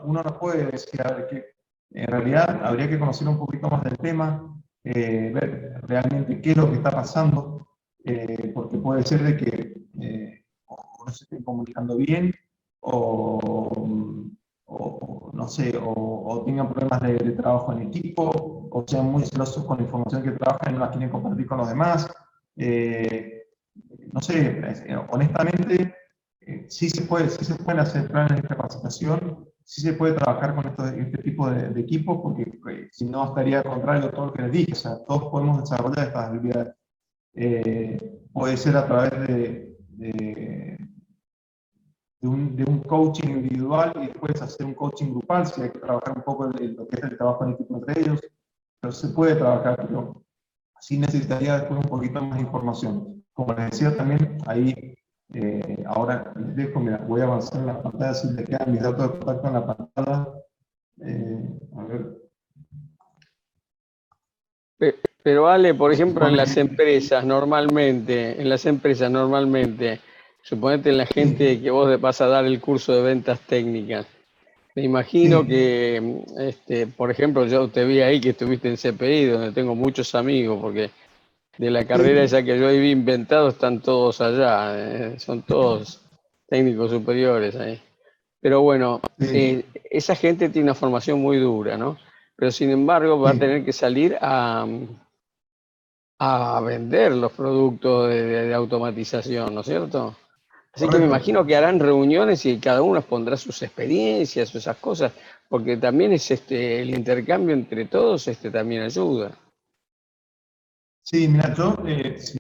uno no puede decir, a ver, que en realidad habría que conocer un poquito más del tema, ver realmente qué es lo que está pasando, porque puede ser de que o no se estén comunicando bien, o, no sé, o tengan problemas de trabajo en equipo, o sean muy celosos con la información que trabajan y no la quieren compartir con los demás. Eh, no sé, honestamente, sí sí se pueden hacer planes de capacitación, sí se puede trabajar con este tipo de equipos, porque si no estaría contrario a todo lo que les dije, o sea, todos podemos desarrollar estas habilidades. Puede ser a través de un coaching individual y después hacer un coaching grupal, si hay que trabajar un poco en lo que es el trabajo en equipo entre ellos, pero se puede trabajar, pero sí necesitaría después un poquito más de información. Como les decía también, ahí ahora les dejo, mira, voy a avanzar en la pantalla, si le quedan mis datos de contacto en la pantalla. A ver, Pero Ale, por se ejemplo, supone que en las empresas normalmente, suponete la gente sí, que vos vas a dar el curso de ventas técnicas. Me imagino sí, que, por ejemplo, yo te vi ahí que estuviste en CPI, donde tengo muchos amigos, porque de la carrera sí, esa que yo había inventado están todos allá, son todos técnicos superiores ahí. Pero bueno, sí, esa gente tiene una formación muy dura, ¿no? Pero sin embargo va a sí. tener que salir a vender los productos de automatización, ¿no es cierto? Así que me Correcto. imagino que harán reuniones y cada uno pondrá sus experiencias o esas cosas, porque también es el intercambio entre todos también ayuda. Sí, mira, yo,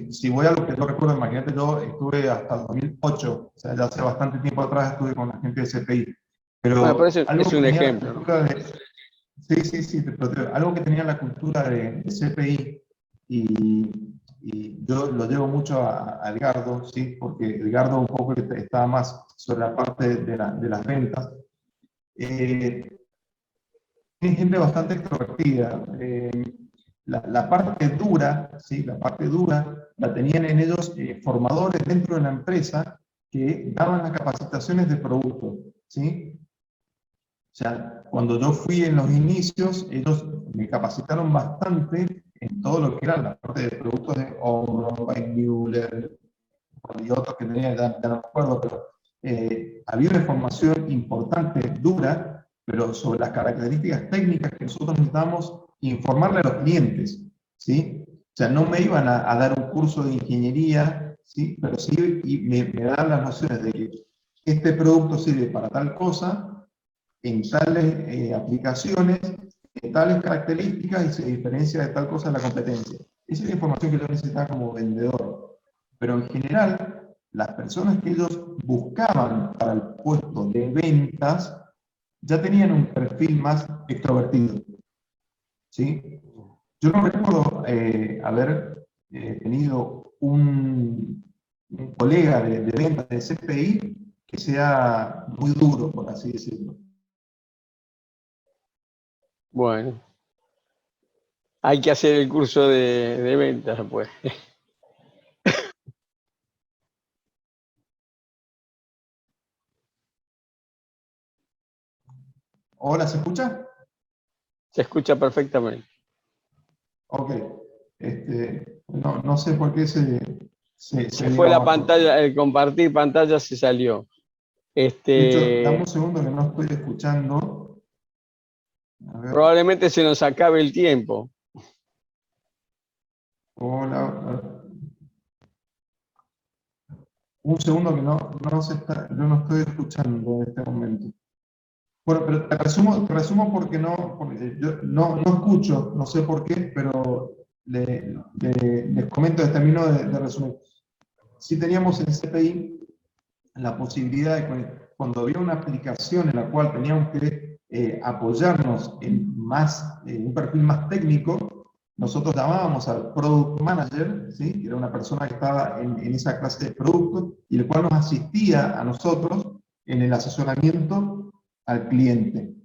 si voy a lo que yo recuerdo, imagínate, yo estuve hasta el 2008, o sea, ya hace bastante tiempo atrás estuve con la gente de CPI, Bueno, por pero eso algo es que un tenía la ejemplo, ¿no? cultura de, sí, sí, sí, algo que tenía la cultura de CPI, y, y yo lo llevo mucho a Edgardo, ¿sí? Porque Edgardo un poco estaba más sobre la parte de las ventas. Es gente bastante extrovertida. La parte dura, ¿sí? La parte dura la tenían en ellos formadores dentro de la empresa que daban las capacitaciones de producto, ¿sí? O sea, cuando yo fui en los inicios, ellos me capacitaron bastante en todo lo que era la parte de productos de Omron, Müller y otros que tenía, ya no me acuerdo, pero había una información importante, dura, pero sobre las características técnicas que nosotros necesitamos informarle a los clientes, ¿sí? O sea, no me iban a dar un curso de ingeniería, ¿sí? Pero sí y me dan las nociones de que este producto sirve para tal cosa, en tales aplicaciones, en tales características y se diferencia de tal cosa de la competencia. Esa es la información que yo necesitaba como vendedor. Pero en general, las personas que ellos buscaban para el puesto de ventas ya tenían un perfil más extrovertido, ¿sí? Yo no recuerdo haber tenido un colega de ventas de CPI que sea muy duro, por así decirlo. Bueno, hay que hacer el curso de ventas, pues. ¿Hola, se escucha? Se escucha perfectamente. Ok. No, no sé por qué se Se fue vino la abajo. pantalla, el compartir pantalla se salió. De hecho, dame Este, un segundo que no estoy escuchando. A ver, probablemente se nos acabe el tiempo. hola. Un segundo que no se está, yo no estoy escuchando en este momento. Bueno, pero te resumo porque yo no escucho, no sé por qué, pero les comento, termino de resumir. Si teníamos en CPI la posibilidad de que cuando había una aplicación en la cual teníamos que apoyarnos en un perfil más técnico, nosotros llamábamos al Product Manager, ¿sí? Que era una persona que estaba en esa clase de productos y el cual nos asistía a nosotros en el asesoramiento al cliente,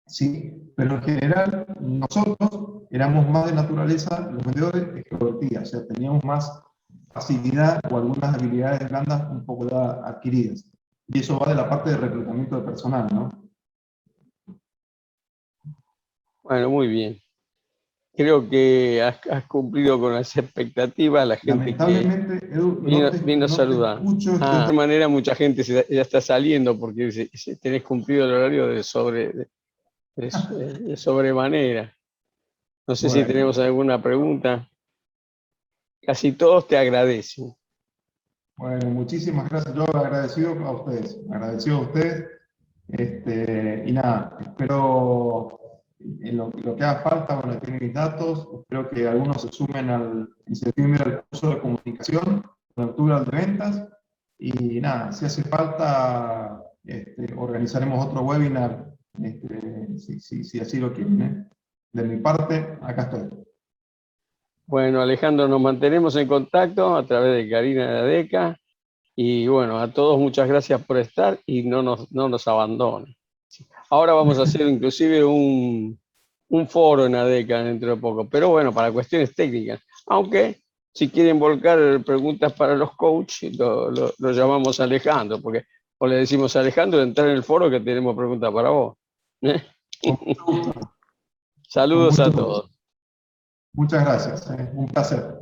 ¿sí? Pero en general nosotros éramos más de naturaleza, los vendedores extrovertidas, o sea, teníamos más facilidad o algunas habilidades blandas un poco ya adquiridas. Y eso va de la parte de reclutamiento de personal, ¿no? Bueno, muy bien. Creo que has cumplido con las expectativas, la gente que Lamentablemente, Edu, vino a no te saludar. escucho, De estoy... esta manera mucha gente ya está saliendo porque tenés cumplido el horario de sobremanera. No sé si Bueno, tenemos alguna pregunta. Casi todos te agradecen. bueno, muchísimas gracias. Yo agradecido a ustedes. Y nada, espero en lo que haga falta, bueno, tienen mis datos, espero que algunos se sumen en septiembre al curso de comunicación, en octubre al de ventas, y nada, si hace falta, organizaremos otro webinar, si así lo quieren, ¿eh? De mi parte, acá estoy. Bueno, Alejandro, nos mantenemos en contacto a través de Karina de ADECA. Y bueno, a todos muchas gracias por estar y no nos abandonen. Ahora vamos a hacer inclusive un foro en ADECA dentro de poco, pero bueno, para cuestiones técnicas. Aunque si quieren volcar preguntas para los coaches, lo llamamos Alejandro, porque o le decimos a Alejandro de entrar en el foro que tenemos preguntas para vos. ¿Eh? Con mucho gusto, con Saludos mucho a gusto. todos. Muchas gracias, un placer.